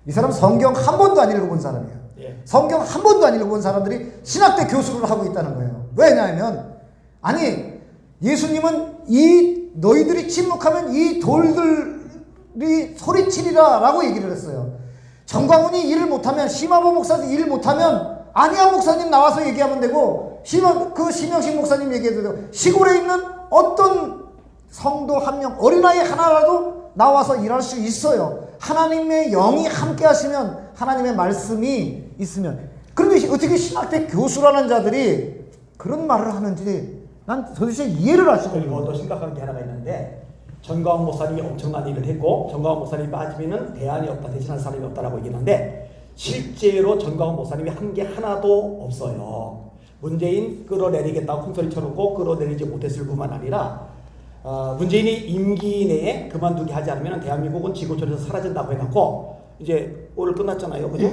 이 사람 성경 한 번도 안 읽어본 사람이에요. 예. 성경 한 번도 안 읽어본 사람들이 신학대 교수를 하고 있다는 거예요. 왜냐하면 아니 예수님은 이 너희들이 침묵하면 이 돌들이 소리치리라 라고 얘기를 했어요. 정광훈이 일을 못하면 심화보 목사도 일을 못하면 안희한 목사님 나와서 얘기하면 되고 심영식 목사님 얘기해도 되고 시골에 있는 어떤 성도 한 명 어린아이 하나라도 나와서 일할 수 있어요. 하나님의 영이 함께 하시면 하나님의 말씀이 있으면. 그런데 어떻게 신학대 교수라는 자들이 그런 말을 하는지 난 도대체 이해를 할 수가 그리고 없어요. 또 심각한 게 하나가 있는데 전광훈 목사님이 엄청난 일을 했고 전광훈 목사님이 빠지면은 대안이 없다, 대신할 사람이 없다라고 얘기하는데 실제로 전광훈 목사님이 한 게 하나도 없어요. 문재인 끌어내리겠다고 큰소리 쳐놓고 끌어내리지 못했을 뿐만 아니라 문재인이 임기 내에 그만두게 하지 않으면 대한민국은 지구촌에서 사라진다고 해놓고 이제 오늘 끝났잖아요, 그죠?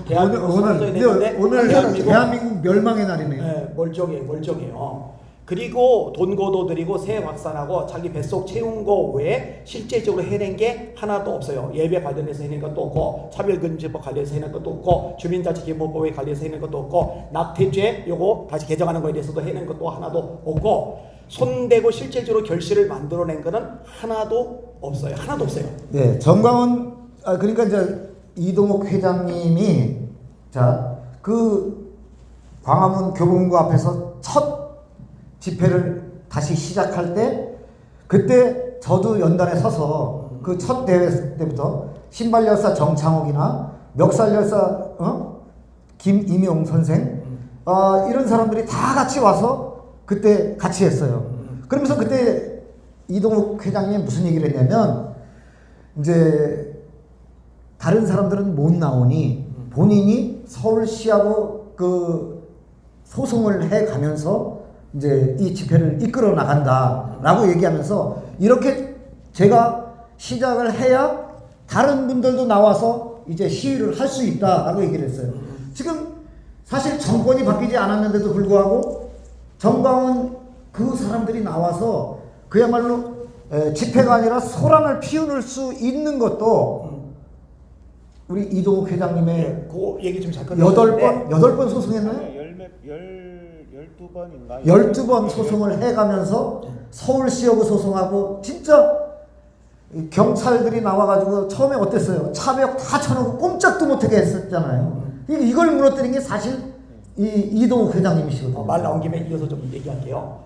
대한민국 사라져야 되는데 오늘 대한민국 멸망의 날이네요. 네, 멀쩡해요. 그리고 돈고도 들이고 새 확산하고 자기 뱃속 채운 거 외에 실제적으로 해낸 게 하나도 없어요. 예배 관련해서 해낸 것도 없고 차별금지법 관련해서 해낸 것도 없고 주민자치기본법에 관련해서 해낸 것도 없고 낙태죄 요거 다시 개정하는 거에 대해서도 해낸 것도 하나도 없고 손대고 실질적으로 결실을 만들어낸 거는 하나도 없어요. 하나도 없어요. 네, 정광훈 그러니까 이제 이동욱 회장님이 그 광화문 교보문고 앞에서 첫 집회를 다시 시작할 때 그때 저도 연단에 서서 그 첫 대회 때부터 신발열사 정창옥이나 멱살열사 김임용 선생 이런 사람들이 다 같이 와서 그때 같이 했어요. 그러면서 그때 이동욱 회장님이 무슨 얘기를 했냐면 이제 다른 사람들은 못 나오니 본인이 서울시하고 그 소송을 해 가면서 이제 이 집회를 이끌어 나간다라고 얘기하면서 이렇게 제가 시작을 해야 다른 분들도 나와서 이제 시위를 할 수 있다라고 얘기를 했어요. 지금 사실 정권이 바뀌지 않았는데도 불구하고 정광훈 그 사람들이 나와서 그야말로 집회가 아니라 소란을 피우는 수 있는 것도 우리 이동욱 회장님의 그 얘기 좀 잠깐 8번 소송했나요? 12번인가? 12번 소송을 해가면서 서울시하고 소송하고 진짜 경찰들이 나와가지고 처음에 어땠어요? 차벽 다 쳐놓고 꼼짝도 못하게 했었잖아요. 이걸 무너뜨린 게 사실 이동욱 회장님이시거든요. 말 나온 김에 이어서 좀 얘기할게요.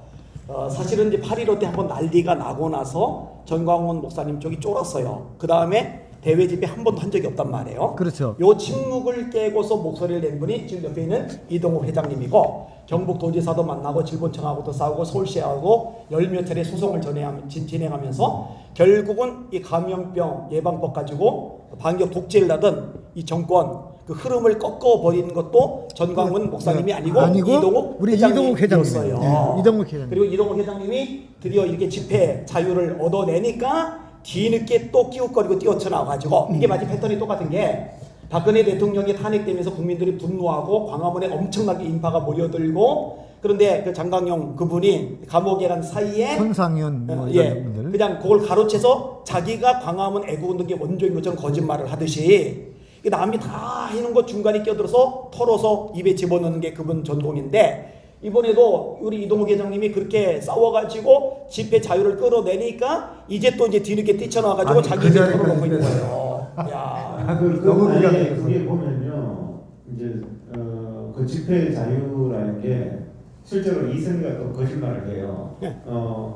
사실은 이제 8.15 때 한번 난리가 나고 나서 전광훈 목사님 쪽이 쫄았어요. 그 다음에 대외 집회 한 번도 한 적이 없단 말이에요. 그렇죠. 요 침묵을 깨고서 목소리를 낸 분이 지금 옆에 있는 이동욱 회장님이고 경북도지사도 만나고 질본청하고도 싸우고 서울시하고 열몇 차례 소송을 진행하면서 결국은 이 감염병 예방법 가지고 반격 독재를 하던 이 정권 그 흐름을 꺾어버리는 것도 전광훈 목사님이 아니고 이동욱 우리 이동욱 회장님이었어요. 네, 이동욱 회장님. 그리고 이동욱 회장님이 드디어 이렇게 집회 자유를 얻어내니까 뒤늦게 또 끼웃거리고 뛰어쳐나와가지고 이게 마치 패턴이 똑같은 게 박근혜 대통령이 탄핵되면서 국민들이 분노하고 광화문에 엄청나게 인파가 모여들고 그런데 그 장강용 그분이 감옥에 간 사이에 손상윤 분들 그냥 그걸 가로채서 자기가 광화문 애국운동의 원조인 것처럼 거짓말을 하듯이 남이 다 해놓은 거 중간에 끼어들어서 털어서 입에 집어넣는 게 그분 전공인데 이번에도 우리 이동욱 회장님이 그렇게 싸워가지고 집회 자유를 끌어내니까 이제 또 이제 뒤늦게 뛰쳐나와가지고 자기 입에 털어놓고 있는 거예요. 야, 너무 그게 보면요, 이제 그 집회 자유라는 게 실제로 이승기가 또 거짓말을 해요.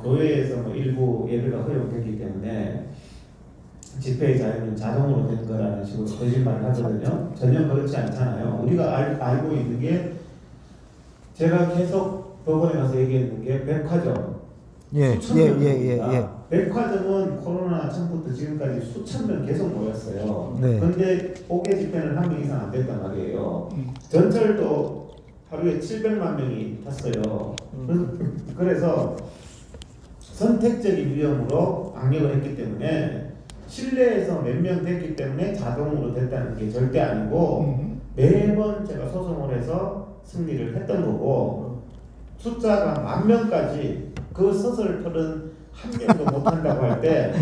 교회에서 뭐 일부 예배가 허용됐기 때문에 집회의 자유는 자동으로 되는 거라는 식으로 거짓말을 하거든요. 전혀 그렇지 않잖아요. 우리가 알고 있는 게 제가 계속 법원에 가서 얘기했는 게 백화점 수천 명입니다. 백화점은 코로나 전부터 지금까지 수천 명 계속 모였어요. 네. 그런데 5개 집회는 한 명 이상 안 됐단 말이에요. 전철도 하루에 700만 명이 탔어요. 그래서 선택적인 위험으로 악력을 했기 때문에 실내에서 몇 명 됐기 때문에 자동으로 됐다는 게 절대 아니고 매번 제가 소송을 해서 승리를 했던 거고 숫자가 10,000명까지 그 서슬털은 한 명도 못 한다고 할 때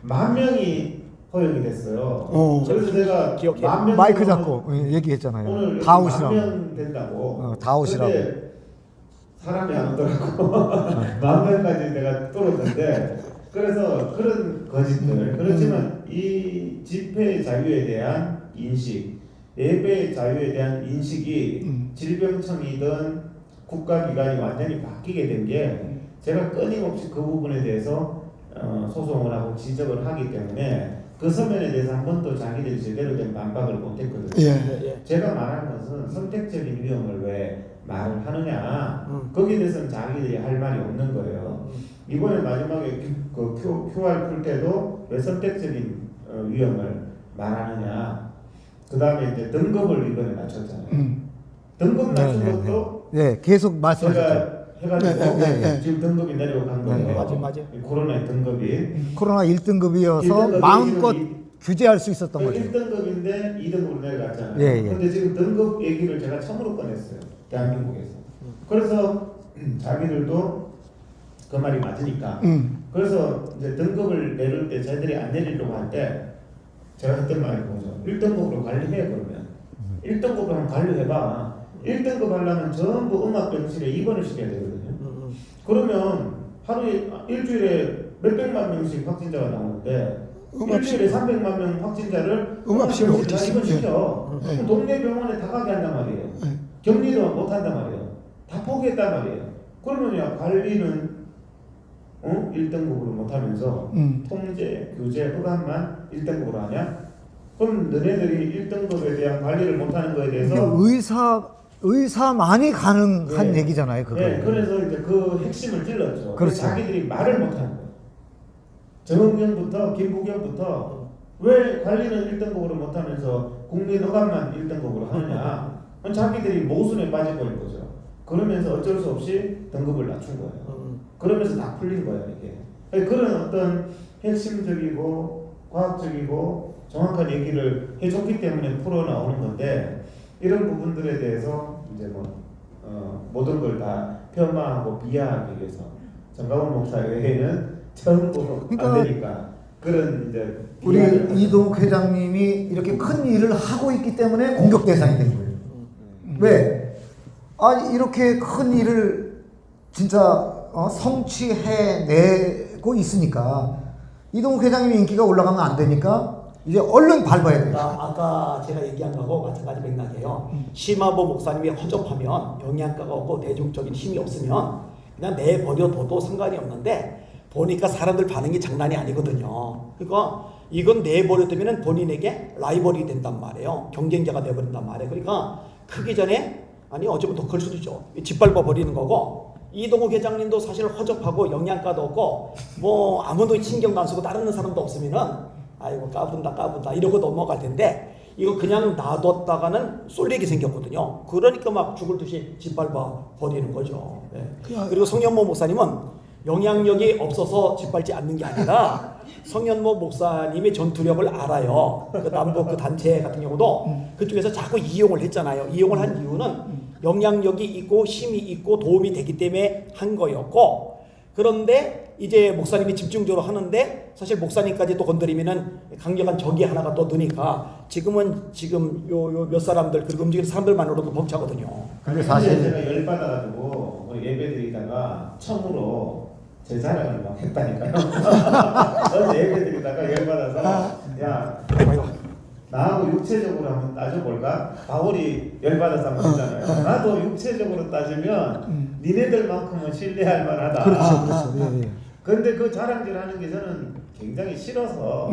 10,000명이 허용이 됐어요. 그래서 제가 기억해. 10,000명 마이크 잡고 얘기했잖아요. 오늘 다 오시라고. 10,000명 된다고. 다 오시라고. 근데 사람이 안 오더라고. 10,000명까지 내가 뚫었는데 그래서 그런 거짓들. 그렇지만 이 집회 자유에 대한 인식, 예배 자유에 대한 인식이 질병청이든 국가기관이 완전히 바뀌게 된 게 제가 끊임없이 그 부분에 대해서 소송을 하고 지적을 하기 때문에 그 서면에 대해서 한 번도 자기들이 제대로 된 반박을 못했거든요. 예. 제가 말하는 것은 선택적인 위험을 왜 말을 하느냐 거기에 대해서는 자기들이 할 말이 없는 거예요. 이번에 마지막에 그 QR 풀 때도 왜 선택적인 위험을 말하느냐. 그 다음에 이제 등급을 이번에 낮췄잖아요. 등급 낮춘 것도 계속 말씀하셨죠. 제가 해가지고 네. 지금 등급이 내려간 거예요. 맞아. 코로나 등급이. 코로나 1등급이어서 1등급이 마음껏 지금 규제할 수 있었던 거죠. 1등급인데 2등급으로 내려갔잖아요. 예. 근데 지금 등급 얘기를 제가 처음으로 꺼냈어요. 대한민국에서. 그래서 자기들도 그 말이 맞으니까. 그래서 이제 등급을 내릴 때 저희들이 안 내리려고 할 때 제가 했던 말이 뭐죠? 1등급으로 관리해 그러면. 1등급으로 한번 관리해봐. 1등급 하려면 전부 음압병실에 입원을 시켜야 되거든요. 그러면 하루에 일주일에 몇백만 명씩 확진자가 나오는데 일주일에 300만 명 확진자를 음압실에 음압병실에 다 어디 입원시켜. 그럼 동네 병원에 다 가게 한단 말이에요. 격리도 못 한단 말이에요. 다 포기했단 말이에요. 그러면 야 관리는 1등급으로 못하면서 통제, 규제, 허가만 1등급으로 하냐? 그럼 너네들이 1등급에 대한 관리를 못하는 거에 이게 대해서 의사만이 가능한 네. 얘기잖아요. 그거. 네, 그래서 이제 그 핵심을 찔렀죠. 그렇죠. 자기들이 말을 못하는 거예요. 정은경부터 김부겸부터 왜 관리는 1등급으로 못하면서 국민 허가만 1등급으로 하느냐? 자기들이 모순에 빠져버린 거죠. 그러면서 어쩔 수 없이 등급을 낮춘 거예요. 그러면서 다 풀린 거예요, 이게. 그런 어떤 핵심적이고 과학적이고 정확한 얘기를 해줬기 때문에 풀어 나오는 건데 이런 부분들에 대해서 이제 모든 걸 다 폄하하고 비하하기 위해서 정가훈 목사 외에는 전부 안 되니까 그런 이제 우리 비하를 이동욱 회장님이 이렇게 큰 일을 하고 있기 때문에 공격 대상이 된 거예요. 왜? 이렇게 큰 일을 진짜 성취해내고 있으니까 이동욱 회장님의 인기가 올라가면 안 되니까 이제 얼른 밟아야 돼요. 아까 제가 얘기한 거하고 마찬가지 맥락이에요. 심화보 목사님이 허접하면 영양가가 없고 대중적인 힘이 없으면 그냥 내버려둬도 상관이 없는데 보니까 사람들 반응이 장난이 아니거든요. 그러니까 이건 내버려두면 본인에게 라이벌이 된단 말이에요. 경쟁자가 돼버린단 말이에요. 그러니까 크기 전에 어쩌면 더 클 수도 있죠. 짓밟아 버리는 거고 이동욱 회장님도 사실 허접하고 영양가도 없고 뭐 아무도 신경도 안 쓰고 따르는 사람도 없으면은 아이고 까분다 이러고 넘어갈 텐데 이거 그냥 놔뒀다가는 쏠리게 생겼거든요. 그러니까 막 죽을 듯이 짓밟아 버리는 거죠. 네. 그리고 성현모 목사님은 영향력이 없어서 짓밟지 않는 게 아니라 성현모 목사님의 전투력을 알아요. 그 남북 그 단체 같은 경우도 그쪽에서 자꾸 이용을 했잖아요. 이용을 한 이유는 영향력이 있고 힘이 있고 도움이 되기 때문에 한 거였고 그런데 이제 목사님이 집중적으로 하는데 사실 목사님까지 또 건드리면은 강력한 적이 하나가 또 드니까 지금 요 몇 사람들 그리고 움직이는 사람들만으로도 벅차거든요. 근데 사실 제가 열받아가지고 예배 드리다가 처음으로 제 자랑을 막 했다니까요. 어제 예배 드리다가 열받아서 야 나하고 육체적으로 한번 따져볼까? 바울이 열받아서 한번 했잖아요. 나도 육체적으로 따지면 니네들만큼은 신뢰할 만하다. 그렇죠. 예. 근데 그 자랑질 하는 게 저는 굉장히 싫어서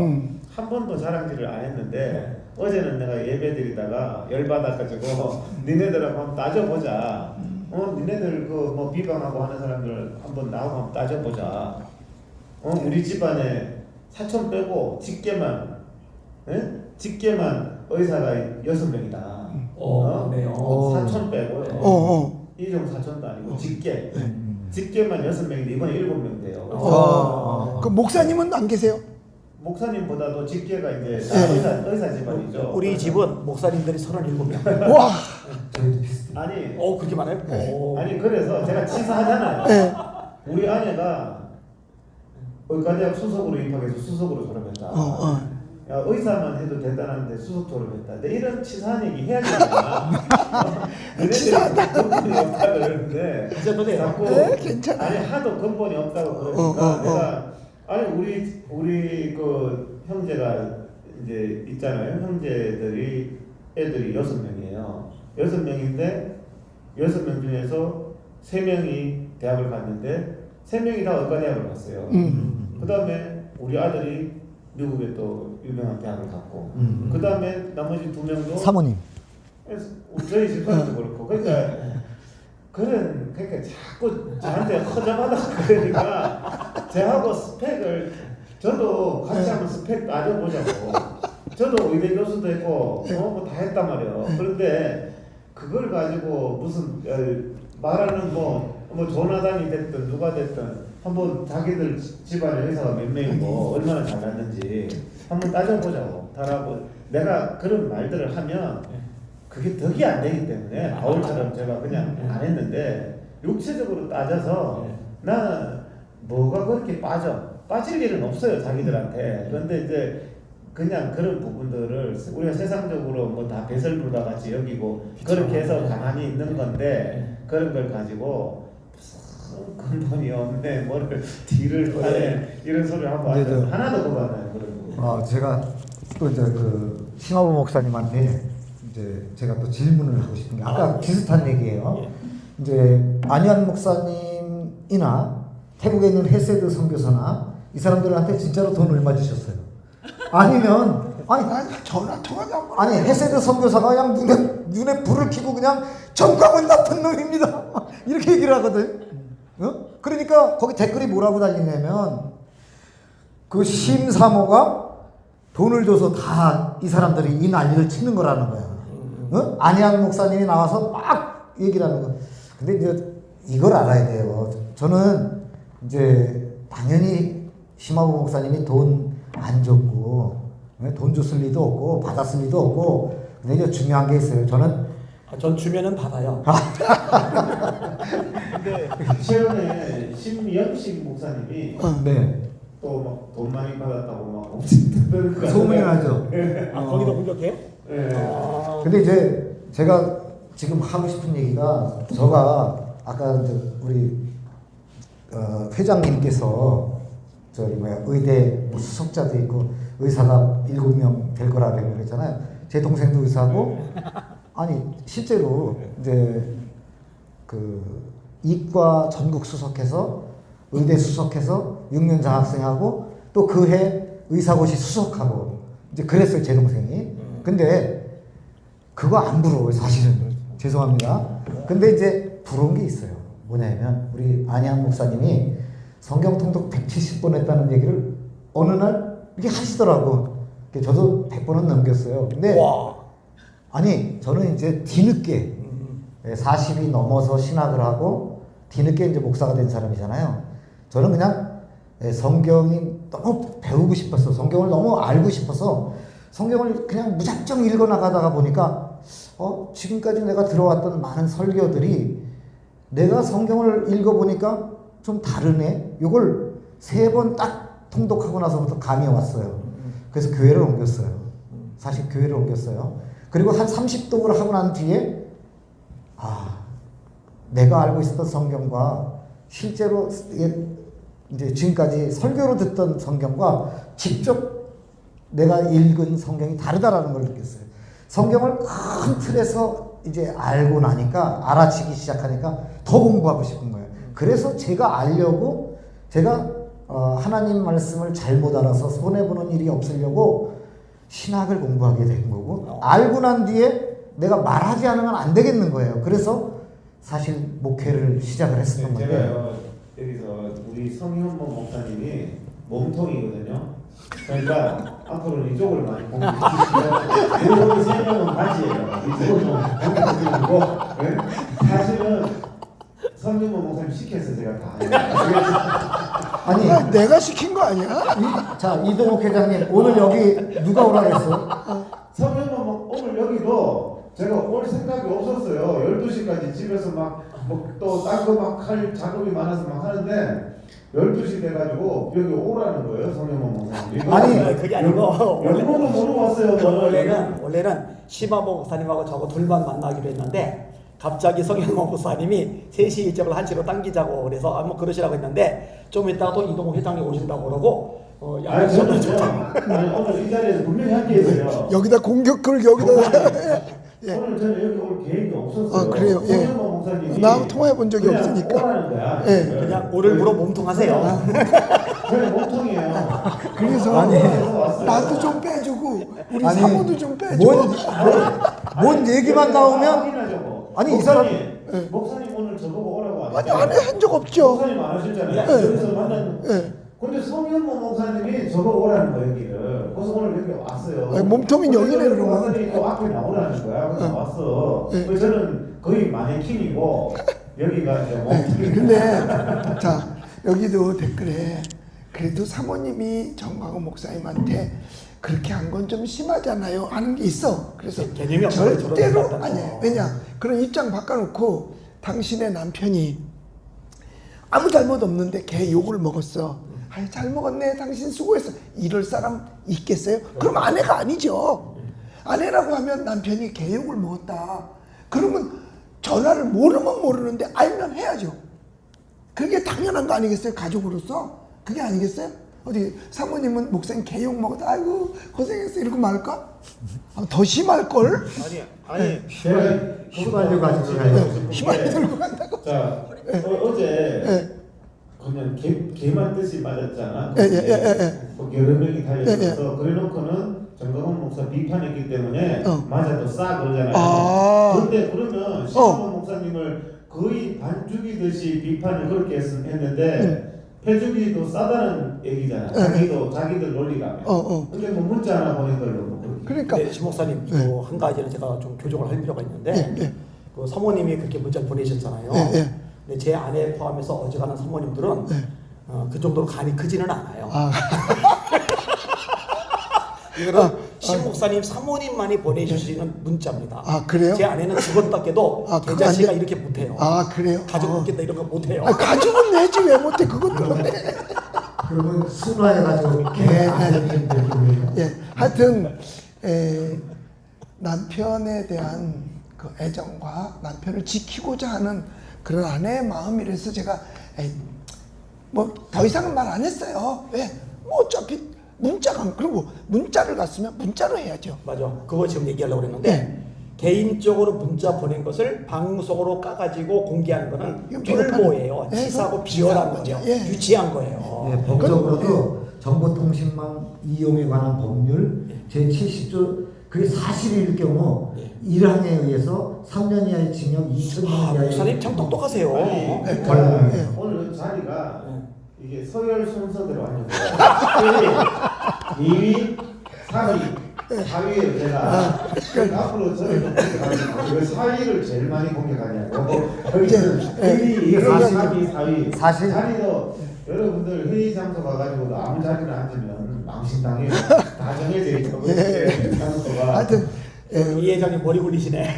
한 번도 자랑질을 안 했는데 어제는 내가 예배 드리다가 열받아가지고 니네들하고 한번 따져보자. 니네들 그 뭐 비방하고 하는 사람들 한번 나하고 한번 따져보자. 우리 집안에 사촌 빼고 직계만 의사가 6명이다. 네요. 사촌 빼고 이종 사촌도 아니고 직계만 6명인데 이번에 7명 돼요. 그 목사님은 안 계세요? 목사님보다도 직계가 이제 의사 집안이죠. 우리 집은 목사님들이 37명. 와. 저희도 비슷해요. 아니 그렇게 많아요? 아니 그래서 제가 치사하잖아요. 네. 우리 아내가 의과대학 수석으로 입학해서 수석으로 졸업했다. 야, 의사만 해도 대단한데 수석 졸업했다. 근데 이런 치사한 얘기 해야 되나? 치사하다. 근본이 없다 그러는데 진짜 돼요. 자꾸 괜찮아. 아니 하도 근본이 없다고 그러니까 내가 아니 우리 그 형제가 이제 있잖아요. 형제들이 애들이 6명이에요. 6명인데 6명 중에서 3명이 대학을 갔는데 3명이 다 의과대학을 갔어요. 그 다음에 우리 아들이 미국에 또 유명한 대학을 갔고 그 다음에 나머지 2명도 사모님. 저희 집안도 그렇고 그러니까 자꾸 저한테 허접하다 그러니까 제하고 스펙을 저도 같이 한번 스펙 따져보자고. 저도 의대 교수도 했고 뭐 다 했단 말이에요. 그런데 그걸 가지고 무슨 말하는 뭐 조나단이 됐든 누가 됐든 한번 자기들 집안의 의사가 몇 명이고 얼마나 잘났는지 한번 따져보자고. 내가 그런 말들을 하면 그게 덕이 안 되기 때문에 바울처럼 제가 그냥 안 했는데 육체적으로 따져서 나는 뭐가 그렇게 빠질 일은 없어요 자기들한테. 그런데 이제 그냥 그런 부분들을 우리가 세상적으로 뭐 다 배설불과 같이 여기고 그렇게 해서 가만히 있는 건데 그런 걸 가지고 무슨 근본이 없네 뭐를 딜을 하네 이런 소리를 하고 하나도 그거 안 해요 그런 거. 제가 또 이제 그 심화보 목사님한테 이제 제가 또 질문을 하고 싶은 게 아까 비슷한 얘기예요. 이제 안희환 목사님이나 태국에 있는 헤세드 선교사나 이 사람들한테 진짜로 돈 얼마 주셨어요? 아니면 전화 통화도 안 아니 헤세드 선교사가 그냥 눈에 불을 켜고 그냥 정광은 나쁜 놈입니다 이렇게 얘기를 하거든. 그러니까 거기 댓글이 뭐라고 달리냐면 그 심사모가 돈을 줘서 다 이 사람들이 이 난리를 치는 거라는 거야. 안희환 목사님이 나와서 막 얘기를 하는 거. 근데 이제 이걸 알아야 돼요. 저는 이제 당연히 심화보 목사님이 돈 안 줬고 돈 줬을 리도 없고 받았을 리도 없고. 근데 이제 중요한 게 있어요. 전 주면은 받아요. 근데 최근에 신영식 목사님이 네. 또 막 돈 많이 받았다고 막 엄청 뜨는 거 소문이 나죠. 거기도 공격해요? 네. 근데 이제 제가 지금 하고 싶은 얘기가 제가 아까 이제 우리 회장님께서 저기 의대 뭐 수석자도 있고 의사가 7명 될 거라 그랬잖아요. 제 동생도 의사고 아니 실제로 이제 그 이과 전국 수석해서 의대 수석해서 6년 장학생하고 또 그 해 의사고시 수석하고 이제 그랬어요 제 동생이. 근데 그거 안 부러워요 사실은. 죄송합니다. 근데 이제 부러운 게 있어요. 뭐냐면 우리 안희환 목사님이 성경 통독 170번 했다는 얘기를 어느 날 이렇게 하시더라고. 저도 100번은 넘겼어요. 근데 아니 저는 이제 뒤늦게 40이 넘어서 신학을 하고 뒤늦게 이제 목사가 된 사람이잖아요. 저는 그냥 성경이 너무 배우고 싶었어. 성경을 너무 알고 싶어서 성경을 그냥 무작정 읽어 나가다가 보니까 지금까지 내가 들어왔던 많은 설교들이 내가 성경을 읽어보니까 좀 다르네. 이걸 3번 딱 통독하고 나서부터 감이 왔어요. 그래서 교회를 옮겼어요. 사실 교회를 옮겼어요. 그리고 한 30독을 하고 난 뒤에 내가 알고 있었던 성경과 실제로 이제 지금까지 설교로 듣던 성경과 직접 내가 읽은 성경이 다르다라는 걸 느꼈어요. 성경을 큰 틀에서 이제 알고 나니까 알아치기 시작하니까 더 공부하고 싶은 거예요. 그래서 제가 알려고 제가 하나님 말씀을 잘못 알아서 손해보는 일이 없으려고 신학을 공부하게 된 거고 알고 난 뒤에 내가 말하지 않으면 안 되겠는 거예요. 그래서 사실 목회를 시작을 했었던 건데 제가요 여기서 우리 성현모 목사님이 몸통이거든요. 그러니까 앞으로는 이쪽을 많이 공격해 주시고 우리 세 명은 바지예요. 이쪽은 공격해 주고 사실은 성현모 목사님 시켜서 제가 다 해요. 아니 아, 내가 시킨 거 아니야? 자 이동욱 회장님 오늘 여기 누가 오라 그랬어? 성현모 오늘 여기도 제가 올 생각이 없었어요. 12시까지 집에서 막또딴 거 막 할 작업이 많아서 막 하는데 12시 돼가지고 여기 오라는 거예요, 성현모 목사님. 아니, 그게 아니고 열번도 모르고 왔어요. 원래는 심화보 목사님하고 저거 둘만 만나기로 했는데 갑자기 성현모 목사님이 3시 일정을 1시로 당기자고 그래서 뭐 그러시라고 했는데 좀 이따가 또 이동욱 회장님 오신다고 그러고 아니 저는 오늘 이 자리에서 분명히 함께했어요. 여기다 공격글 여기다. 예. 오늘 저는 여기 올 계획이 없었어요. 아, 그래요? 예. 성현모 목사님이 나하고 통화해 본 적이 그냥 없으니까. 오라는 거야. 예. 그냥 오를 물어 몸통하세요. 저희 몸통이에요. 그래서 왔어요. 나도 좀 빼주고 우리 아니, 사모도 좀 빼줘. 뭔 얘기만 나오면 확인하죠, 뭐. 아니, 이 사람- 목사님 오늘 저보고 오라고 아니 한 적 없죠. 목사님 안 하셨잖아요. 예. 여기서 만난. 예. 근데 성현모 목사님이 저보고 오라는 거예요, 여기를. 그래서 오늘 여기 왔어요. 아니, 몸통이 여기네, 그러면. 목사님이 또 앞에 나오라는 거야. 그래서 왔어. 예. 그래서 저는 거의 마네킹이고 여기가 이제 몸통이. 근데 자 여기도 댓글에 그래도 사모님이 정광훈 목사님한테 그렇게 한 건 좀 심하잖아요 하는 게 있어. 그래서 개념이 없어요. 절대로 저런 아니 거. 왜냐 그런 입장 바꿔놓고 당신의 남편이 아무 잘못 없는데 걔 욕을 먹었어. 아이 잘 먹었네 당신 수고했어. 이럴 사람 있겠어요? 그럼 아내가 아니죠. 아내라고 하면 남편이 걔 욕을 먹었다. 그러면 전화를 모르면 모르는데 알면 해야죠. 그게 당연한 거 아니겠어요? 가족으로서? 그게 아니겠어요? 어디 사모님은 목사님 개욕 먹었다. 아이고 고생했어 이러고 말까? 아, 더 심할걸? 아니 휘발유 가지고 가요. 휘발유 들고 간다고? 자 어제 그냥 개만 뜻이 맞았잖아. 여러 명이 달려있어서 그래놓고는 정광훈 목사 비판했기 때문에 맞아도 싸 그러잖아요. 그런데 그러면 신광훈 목사님을 거의 반죽이듯이 비판을 그렇게 했는데 패죽이도 싸다는 얘기잖아요. 자기들 논리라면. 근데 뭐 문자 하나 보낸 걸로 뭐 그렇게. 그러니까 네, 심 목사님 한 가지는 제가 좀 교정을 할 필요가 있는데 그 사모님이 그렇게 문자를 보내셨잖아요. 근데 제 아내 포함해서 어지간한 사모님들은 그 정도로 간이 크지는 않아요. 이거는 심 목사님 사모님만이 보내주시는 문자입니다. 아 그래요? 제 아내는 그것밖에도 그거 계좌시가 안 돼? 이렇게 못해요. 아 그래요? 가족 웃긴다 이런 거 못해요. 아, 가족은 내지 왜 못해 그것도 못해. 그러면 순화해가지고 개 아들님 되고 예, 하여튼 남편에 대한 그 애정과 남편을 지키고자 하는 그런 아내의 마음이라서 제가 뭐 더 이상은 말 안 했어요. 왜? 뭐 어차피 문자가 그리고 문자를 갔으면 문자로 해야죠. 맞아. 그거 지금 얘기하려고 그랬는데 개인적으로 문자 보낸 것을 방송으로 까가지고 공개하는 거는 이건 쫄보예요. 예, 치사하고 그건 비열한 치사한 거죠. 거죠. 예. 유치한 거예요. 예, 법적으로도 정보통신망 이용에 관한 법률 제70조 그게 사실일 경우 1항에 의해서 3년 이하의 징역 2천만 원 이하의 목사님 참 똑똑하세요. 아니, 벌금이에요. 오늘 자리가 이게 서열 순서대로 완전 1위, 2위, 3위, 4위에 제가 앞으로 저를 공격하는 왜 4위를 제일 많이 공격하냐고. 여기는 1위, 2위, 3위, 4위. 사실? 자리도 여러분들 회의 장소 가가지고도 아무 자리나 앉으면 망신당해요. 다 정해져 있고 장소가. 하여튼 이 회장님 머리 굴리시네.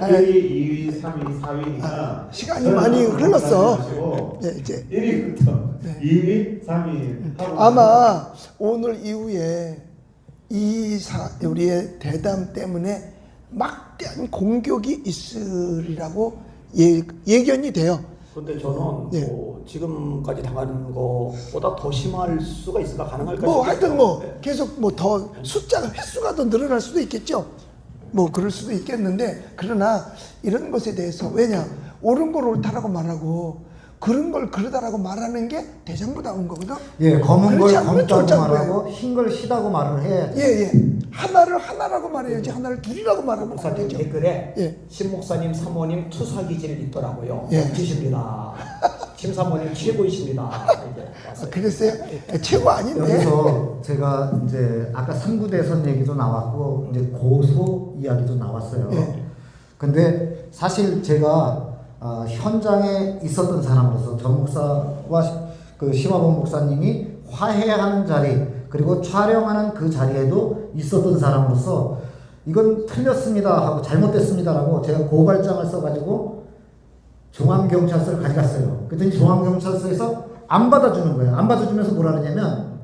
1위, 2위, 3위, 4위니까 시간이 많이 흘렀어. 예, 이제 1위부터 2위, 3위 하고 아마 오늘 이후에 우리의 대담 때문에 막대한 공격이 있으리라고 예견이 돼요. 근데 저는 예. 뭐 지금까지 당하는 것보다 더 심할 수가 있을까 가능할까? 뭐 하여튼 뭐 네. 계속 뭐 더 숫자가 횟수가 더 늘어날 수도 있겠죠. 뭐 그럴 수도 있겠는데 그러나 이런 것에 대해서 왜냐 옳은 걸 옳다라고 말하고 그런 걸 그러다라고 말하는 게 대장부다운 거거든. 예, 검은 걸 그렇지 않으면 검다고 쫄짱부예요. 말하고 흰 걸 희다고 말을 해야 돼. 예, 예. 하나를 하나라고 말해야지 하나를 둘이라고 말하면 안 목사님 되죠. 댓글에 예. 심 목사님 사모님 투사 기질이 있더라고요. 예. 멋지십니다. 심 사모님 최고이십니다. 이렇게 왔어요. 그랬어요? 최고 아닌데. 여기서 제가 이제 아까 삼구대선 얘기도 나왔고 이제 고소 이야기도 나왔어요. 예. 근데 사실 제가 현장에 있었던 사람으로서 전 목사와 그 심화범 목사님이 화해하는 자리 그리고 촬영하는 그 자리에도 있었던 사람으로서 이건 틀렸습니다 하고 잘못됐습니다라고 제가 고발장을 써가지고 중앙경찰서를 가져갔어요. 그랬더니 중앙경찰서에서 안 받아주는 거예요. 안 받아주면서 뭐라 그러냐면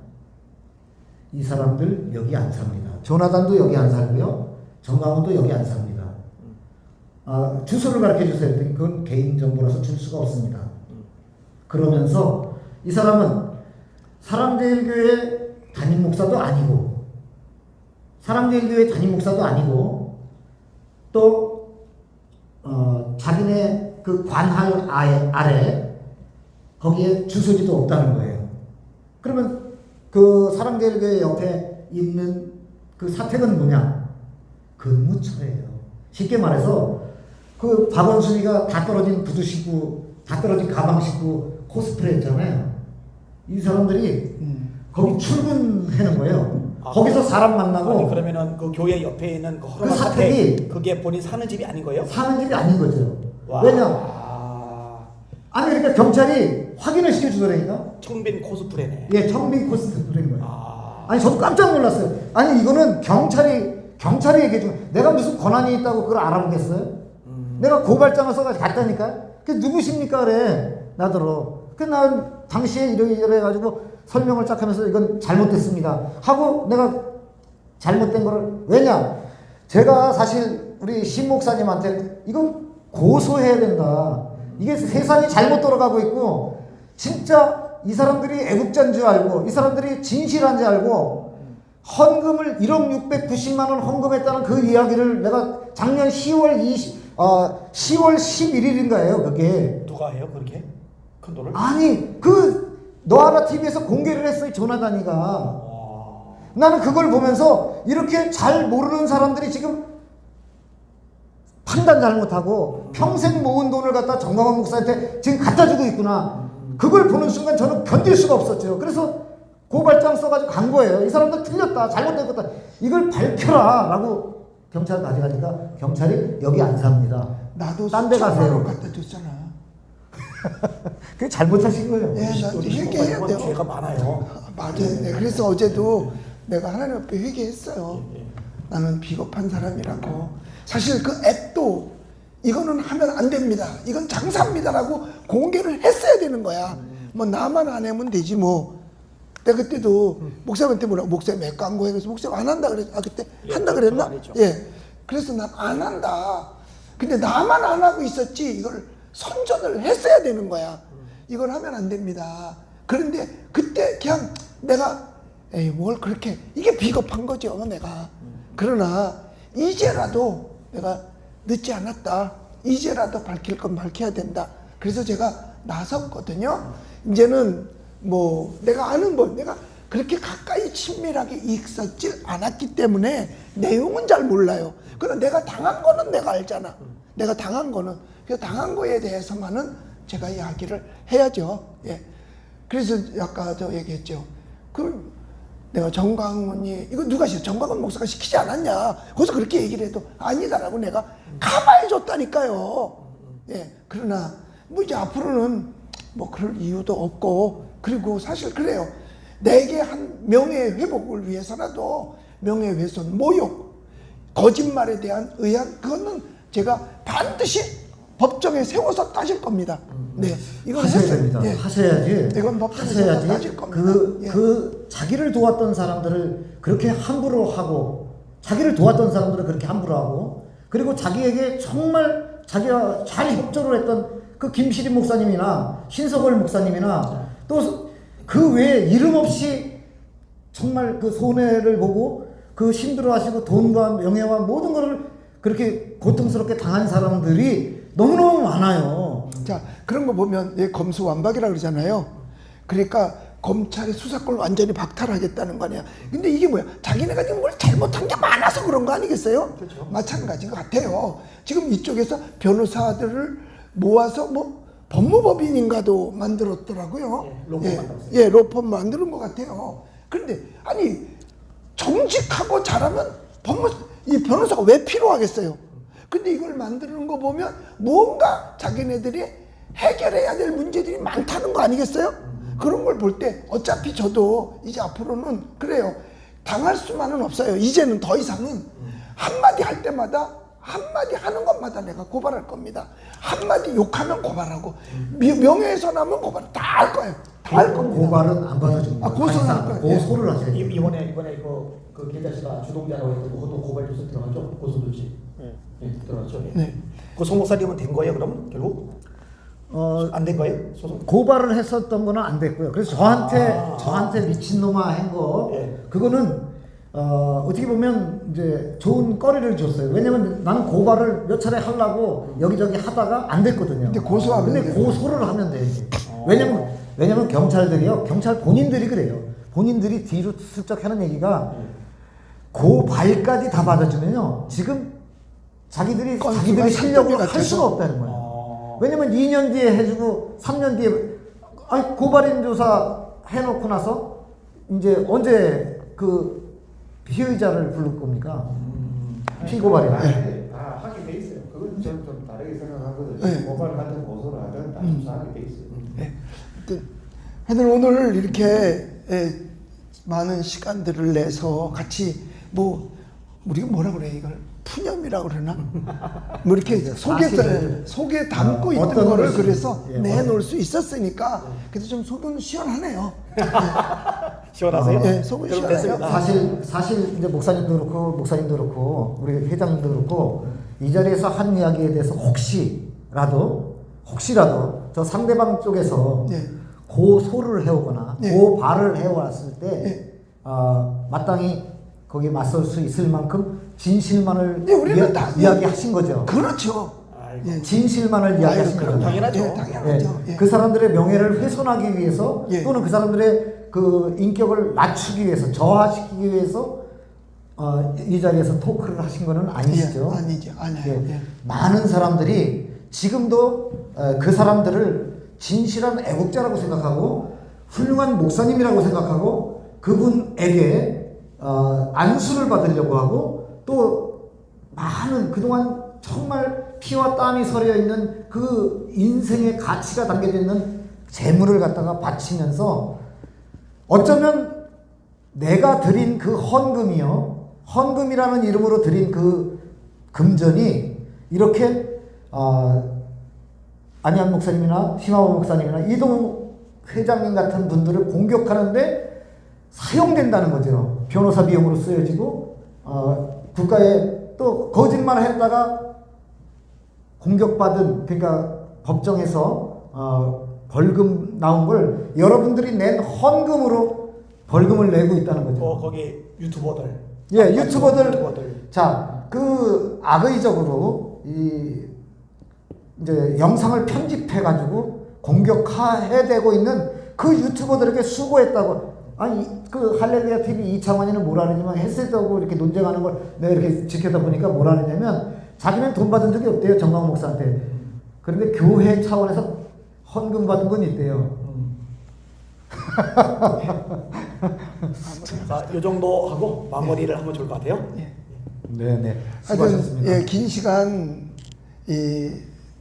이 사람들 여기 안 삽니다. 조나단도 여기 안 살고요. 정강훈도 여기 안 삽니다. 주소를 가르쳐 주세요. 그랬더니 그건 개인정보라서 줄 수가 없습니다. 그러면서 이 사람은 사랑제일교회 담임 목사도 아니고 사랑제일교회 담임 목사도 아니고 또 자기네 그 관할 아래 거기에 주소지도 없다는 거예요. 그러면 그 사랑제일교회 옆에 있는 그 사택은 뭐냐? 근무처예요. 쉽게 말해서 그 박원순이가 다 떨어진 구두 신고 다 떨어진 가방 신고 코스프레 했잖아요. 이 사람들이 거기 출근하는 거예요. 거기서 사람 만나고 아니 그러면은 그 교회 옆에 있는 그 허름한 그 사택이 사택 그게 본인 사는 집이 아닌 거예요? 사는 집이 아닌 거죠. 와. 왜냐? 아니 그러니까 경찰이 확인을 시켜주더라니까. 청빈 코스프레네. 예, 청빈 코스프레인 거예요. 아. 아니 저도 깜짝 놀랐어요. 아니 이거는 경찰이 얘기해 준 내가 무슨 권한이 있다고 그걸 알아보겠어요? 내가 고발장을 써가지고 갔다니까. 그 누구십니까 그래 나더러. 그 난 당시에 이래 가지고 설명을 쫙 하면서 이건 잘못됐습니다 하고 내가 잘못된 거를 왜냐 제가 사실 우리 신 목사님한테 이건 고소해야 된다. 이게 세상이 잘못 돌아가고 있고 진짜 이 사람들이 애국자인 줄 알고 이 사람들이 진실한 줄 알고 헌금을 1억 690만 원 헌금했다는 그 이야기를 내가 작년 10월 11일인가요 그게. 누가 해요 그렇게 큰 돈을? 아니 그 너하나 TV에서 공개를 했어요 조나단이가. 나는 그걸 보면서 이렇게 잘 모르는 사람들이 지금 판단 잘못하고 평생 모은 돈을 갖다 정광훈 목사한테 지금 갖다 주고 있구나. 그걸 보는 순간 저는 견딜 수가 없었죠. 그래서 고발장 써가지고 간 거예요. 이 사람들 틀렸다 잘못된 거다 이걸 밝혀라 라고 경찰 가져가니까 경찰이 여기 안 삽니다. 나도 딴 데 수천만 가세요. 원 갖다 줬잖아. 그게 잘못하신 거예요. 예, 나도 우리 회개해야 신부님은 돼요. 죄가 많아요. 맞아요. 네, 그래서 어제도 내가 하나님 앞에 회개했어요. 나는 비겁한 사람이라고. 사실 그 앱도 이거는 하면 안 됩니다. 이건 장사입니다라고 공개를 했어야 되는 거야. 뭐 나만 안 하면 되지 뭐. 내가 그때도 목사님한테 뭐라고 목사님 앱 광고해 그래서 목사님 안 한다 그랬. 그때 예, 한다 그랬나? 안 했죠. 예. 그래서 난 안 한다. 근데 나만 안 하고 있었지 이걸 선전을 했어야 되는 거야. 이걸 하면 안 됩니다. 그런데 그때 그냥 내가 에이 뭘 그렇게 이게 비겁한 거죠 내가. 그러나 이제라도 내가 늦지 않았다. 이제라도 밝힐 건 밝혀야 된다. 그래서 제가 나섰거든요. 이제는 뭐 내가 아는 걸 내가 그렇게 가까이 친밀하게 있었질 않았기 때문에 내용은 잘 몰라요. 그러나 내가 당한 거는 내가 알잖아. 내가 당한 거는. 그래서 당한 거에 대해서만은 제가 이야기를 해야죠. 예. 그래서 아까 저 얘기했죠. 그 내가 정광훈이 이거 누가 시켜? 정광훈 목사가 시키지 않았냐? 거기서 그렇게 얘기를 해도 아니다라고 내가 가만히 줬다니까요. 예. 그러나 뭐 이제 앞으로는 뭐 그럴 이유도 없고 그리고 사실 그래요. 내게 한 명예 회복을 위해서라도 명예훼손, 모욕, 거짓말에 대한 의학 그거는 제가 반드시 법정에 세워서 따질 겁니다. 네, 이건 하셔야 했어요. 됩니다. 예. 하셔야지. 이건 법정에서 따질 겁니다. 예. 그 자기를 도왔던 사람들을 그렇게 함부로 하고 자기를 도왔던 사람들을 그렇게 함부로 하고 그리고 자기에게 정말 자기가 잘 협조를 했던 그 김시림 목사님이나 신석월 목사님이나 또 그 외에 이름 없이 정말 그 손해를 보고 그 힘들어하시고 돈과 명예와 모든 것을 그렇게 고통스럽게 당한 사람들이 너무너무 많아요. 자, 그런 거 보면 검수완박이라 그러잖아요. 그러니까 검찰의 수사권을 완전히 박탈하겠다는 거 아니야. 근데 이게 뭐야? 자기네가 지금 뭘 잘못한 게 많아서 그런 거 아니겠어요? 그렇죠. 마찬가지인 것 같아요. 지금 이쪽에서 변호사들을 모아서 뭐 법무법인인가도 만들었더라고요. 로펌 만들었어요. 예, 로펌 만드는 것 같아요. 그런데 아니 정직하고 잘하면 이 변호사가 왜 필요하겠어요? 근데 이걸 만드는 거 보면 뭔가 자기네들이 해결해야 될 문제들이 많다는 거 아니겠어요? 그런 걸 볼 때 어차피 저도 이제 앞으로는 그래요. 당할 수만은 없어요. 이제는 더 이상은 한마디 할 때마다 한마디 하는 것마다 내가 고발할 겁니다. 한마디 욕하면 고발하고 명예훼손 하면 고발 다 할 거예요. 다 할 겁니다. 고발은 안 받아줍니다. 고소는 할 거예요. 고소를 하셔야 돼요. 이번에 그 계좌씨가 주동자라고 했던 그것도 고발 조서 들어갔죠? 고소조치. 네, 들어갔죠. 예. 네. 그 송 목사님은 된 거예요? 그럼 결국 안 된 거예요? 소송? 고발을 했었던 거는 안 됐고요. 그래서 저한테 미친놈아 한 거, 예. 그거는 어떻게 보면 이제 좋은 거리를 줬어요. 왜냐면 나는 고발을 몇 차례 하려고 여기저기 하다가 안 됐거든요. 근데 고소하면 근데 고소를 하면 되지. 왜냐면 경찰들이요, 경찰 본인들이 그래요. 본인들이 뒤로 슬쩍 하는 얘기가 고발까지 다 받아주면요, 지금 자기들이 실력으로 할 수가 없다는 거예요. 왜냐면 2년 뒤에 해주고 3년 뒤에 아니 고발인 조사 해놓고 나서 이제 언제 그 피의자를 부를 겁니까? 피고발이나. 다 하게 돼 있어요. 그건 좀 다르게 생각하거든요. 네. 고발을 하든 고소를 하든 다 수사하게 돼 있어요. 네. 하여튼 오늘 이렇게 많은 시간들을 내서 같이 뭐 우리가 뭐라 그래 이걸 푸념이라고 그러나 뭐 이렇게 속에 담고 있는 어떤 거를 것이, 그래서 예, 내놓을 수 있었으니까 그래서 좀 속은 시원하네요. 시원하세요? 예, 속은 그럼 시원해요. 됐습니다. 사실 이제 목사님도 그렇고 우리 회장님도 그렇고 이 자리에서 한 이야기에 대해서 혹시라도 저 상대방 쪽에서 네. 고소를 해오거나 네. 고발을 해왔을 때 네. 마땅히 거기에 맞설 수 있을 만큼 진실만을 네, 우리는 이야기하신 거죠. 그렇죠. 아이고. 예. 진실만을 이야기하신 그럼 거죠. 당연하죠. 예, 당연하죠. 예. 예. 그 사람들의 명예를 훼손하기 위해서 예. 또는 그 사람들의 그 인격을 낮추기 위해서 저하시키기 위해서 이 자리에서 토크를 하신 거는 아니시죠? 예, 아니죠. 아니에요. 예. 예. 많은 사람들이 지금도 그 사람들을 진실한 애국자라고 생각하고 훌륭한 목사님이라고 생각하고 그분에게 안수를 받으려고 하고 또 많은 그동안 정말 피와 땀이 서려 있는 그 인생의 가치가 담겨져 있는 재물을 갖다가 바치면서 어쩌면 내가 드린 그 헌금이라는 이름으로 드린 그 금전이 이렇게 안희한 목사님이나 심하원 목사님이나 이동욱 회장님 같은 분들을 공격하는데 사용된다는 거죠. 변호사 비용으로 쓰여지고 국가에 또 거짓말을 했다가 공격받은, 그러니까 법정에서 벌금 나온 걸 여러분들이 낸 헌금으로 벌금을 내고 있다는 거죠. 거기 유튜버들. 예, 유튜버들. 자, 그 악의적으로 이제 영상을 편집해가지고 공격해대고 있는 그 유튜버들에게 수고했다고. 아니, 그 할렐루야 TV 이창환이는 뭐라 그러냐면 헬스하고 이렇게 논쟁하는 걸 내가 이렇게 지켜다 보니까 뭐라 그러냐면 자기는 돈 받은 적이 없대요, 정광훈 목사한테. 그런데 교회 차원에서 헌금 받은 건 있대요. 자, 이 정도 하고 마무리를 하면 좋을 것 같아요. 네네. 하여튼 수고하셨습니다. 예, 긴 시간 이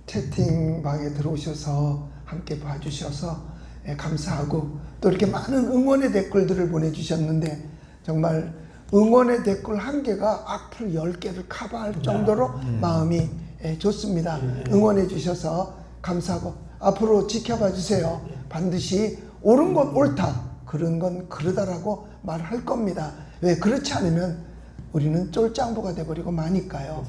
채팅방에 들어오셔서 함께 봐주셔서 감사하고 또 이렇게 많은 응원의 댓글들을 보내주셨는데 정말 응원의 댓글 한 개가 악플 10개를 커버할 정도로 마음이 좋습니다. 응원해 주셔서 감사하고 앞으로 지켜봐 주세요. 반드시 옳은 건 옳다, 그런 건 그러다라고 말할 겁니다. 왜 그렇지 않으면 우리는 쫄짱부가 돼버리고 마니까요.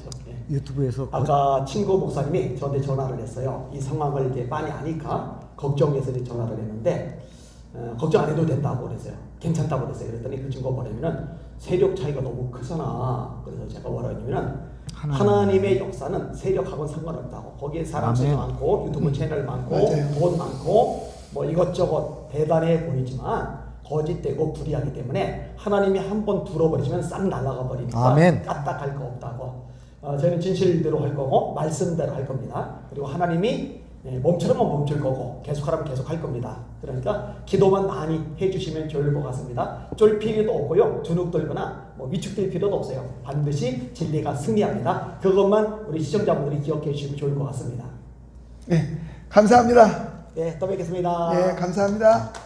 유튜브에서 아까 친구 목사님이 저한테 전화를 했어요. 이 상황을 이제 많이 아니까 걱정해서 이제 전화를 했는데 걱정 안 해도 된다고 그랬어요. 괜찮다고 그랬어요. 그랬더니 그 친구가 뭐냐면은 세력 차이가 너무 크잖아. 그래서 제가 뭐라 했냐면은 하나님의 역사는 세력하고는 상관없다고. 거기에 사람 수도 많고 유튜브 채널 많고 맞아요. 돈 많고 뭐 이것저것 대단해 보이지만 거짓되고 불의하기 때문에 하나님이 한번 들어버리시면 싹 날아가 버리니까 아멘. 까딱할 거 없다고. 저희는 진실대로 할 거고 말씀대로 할 겁니다. 그리고 하나님이 멈추려면 멈출 거고 계속하라면 계속할 겁니다. 그러니까 기도만 많이 해주시면 좋을 것 같습니다. 쫄 필요도 없고요. 주눅 들거나 뭐 위축될 필요도 없어요. 반드시 진리가 승리합니다. 그것만 우리 시청자분들이 기억해 주시면 좋을 것 같습니다. 네, 감사합니다. 네, 또 뵙겠습니다. 네, 감사합니다.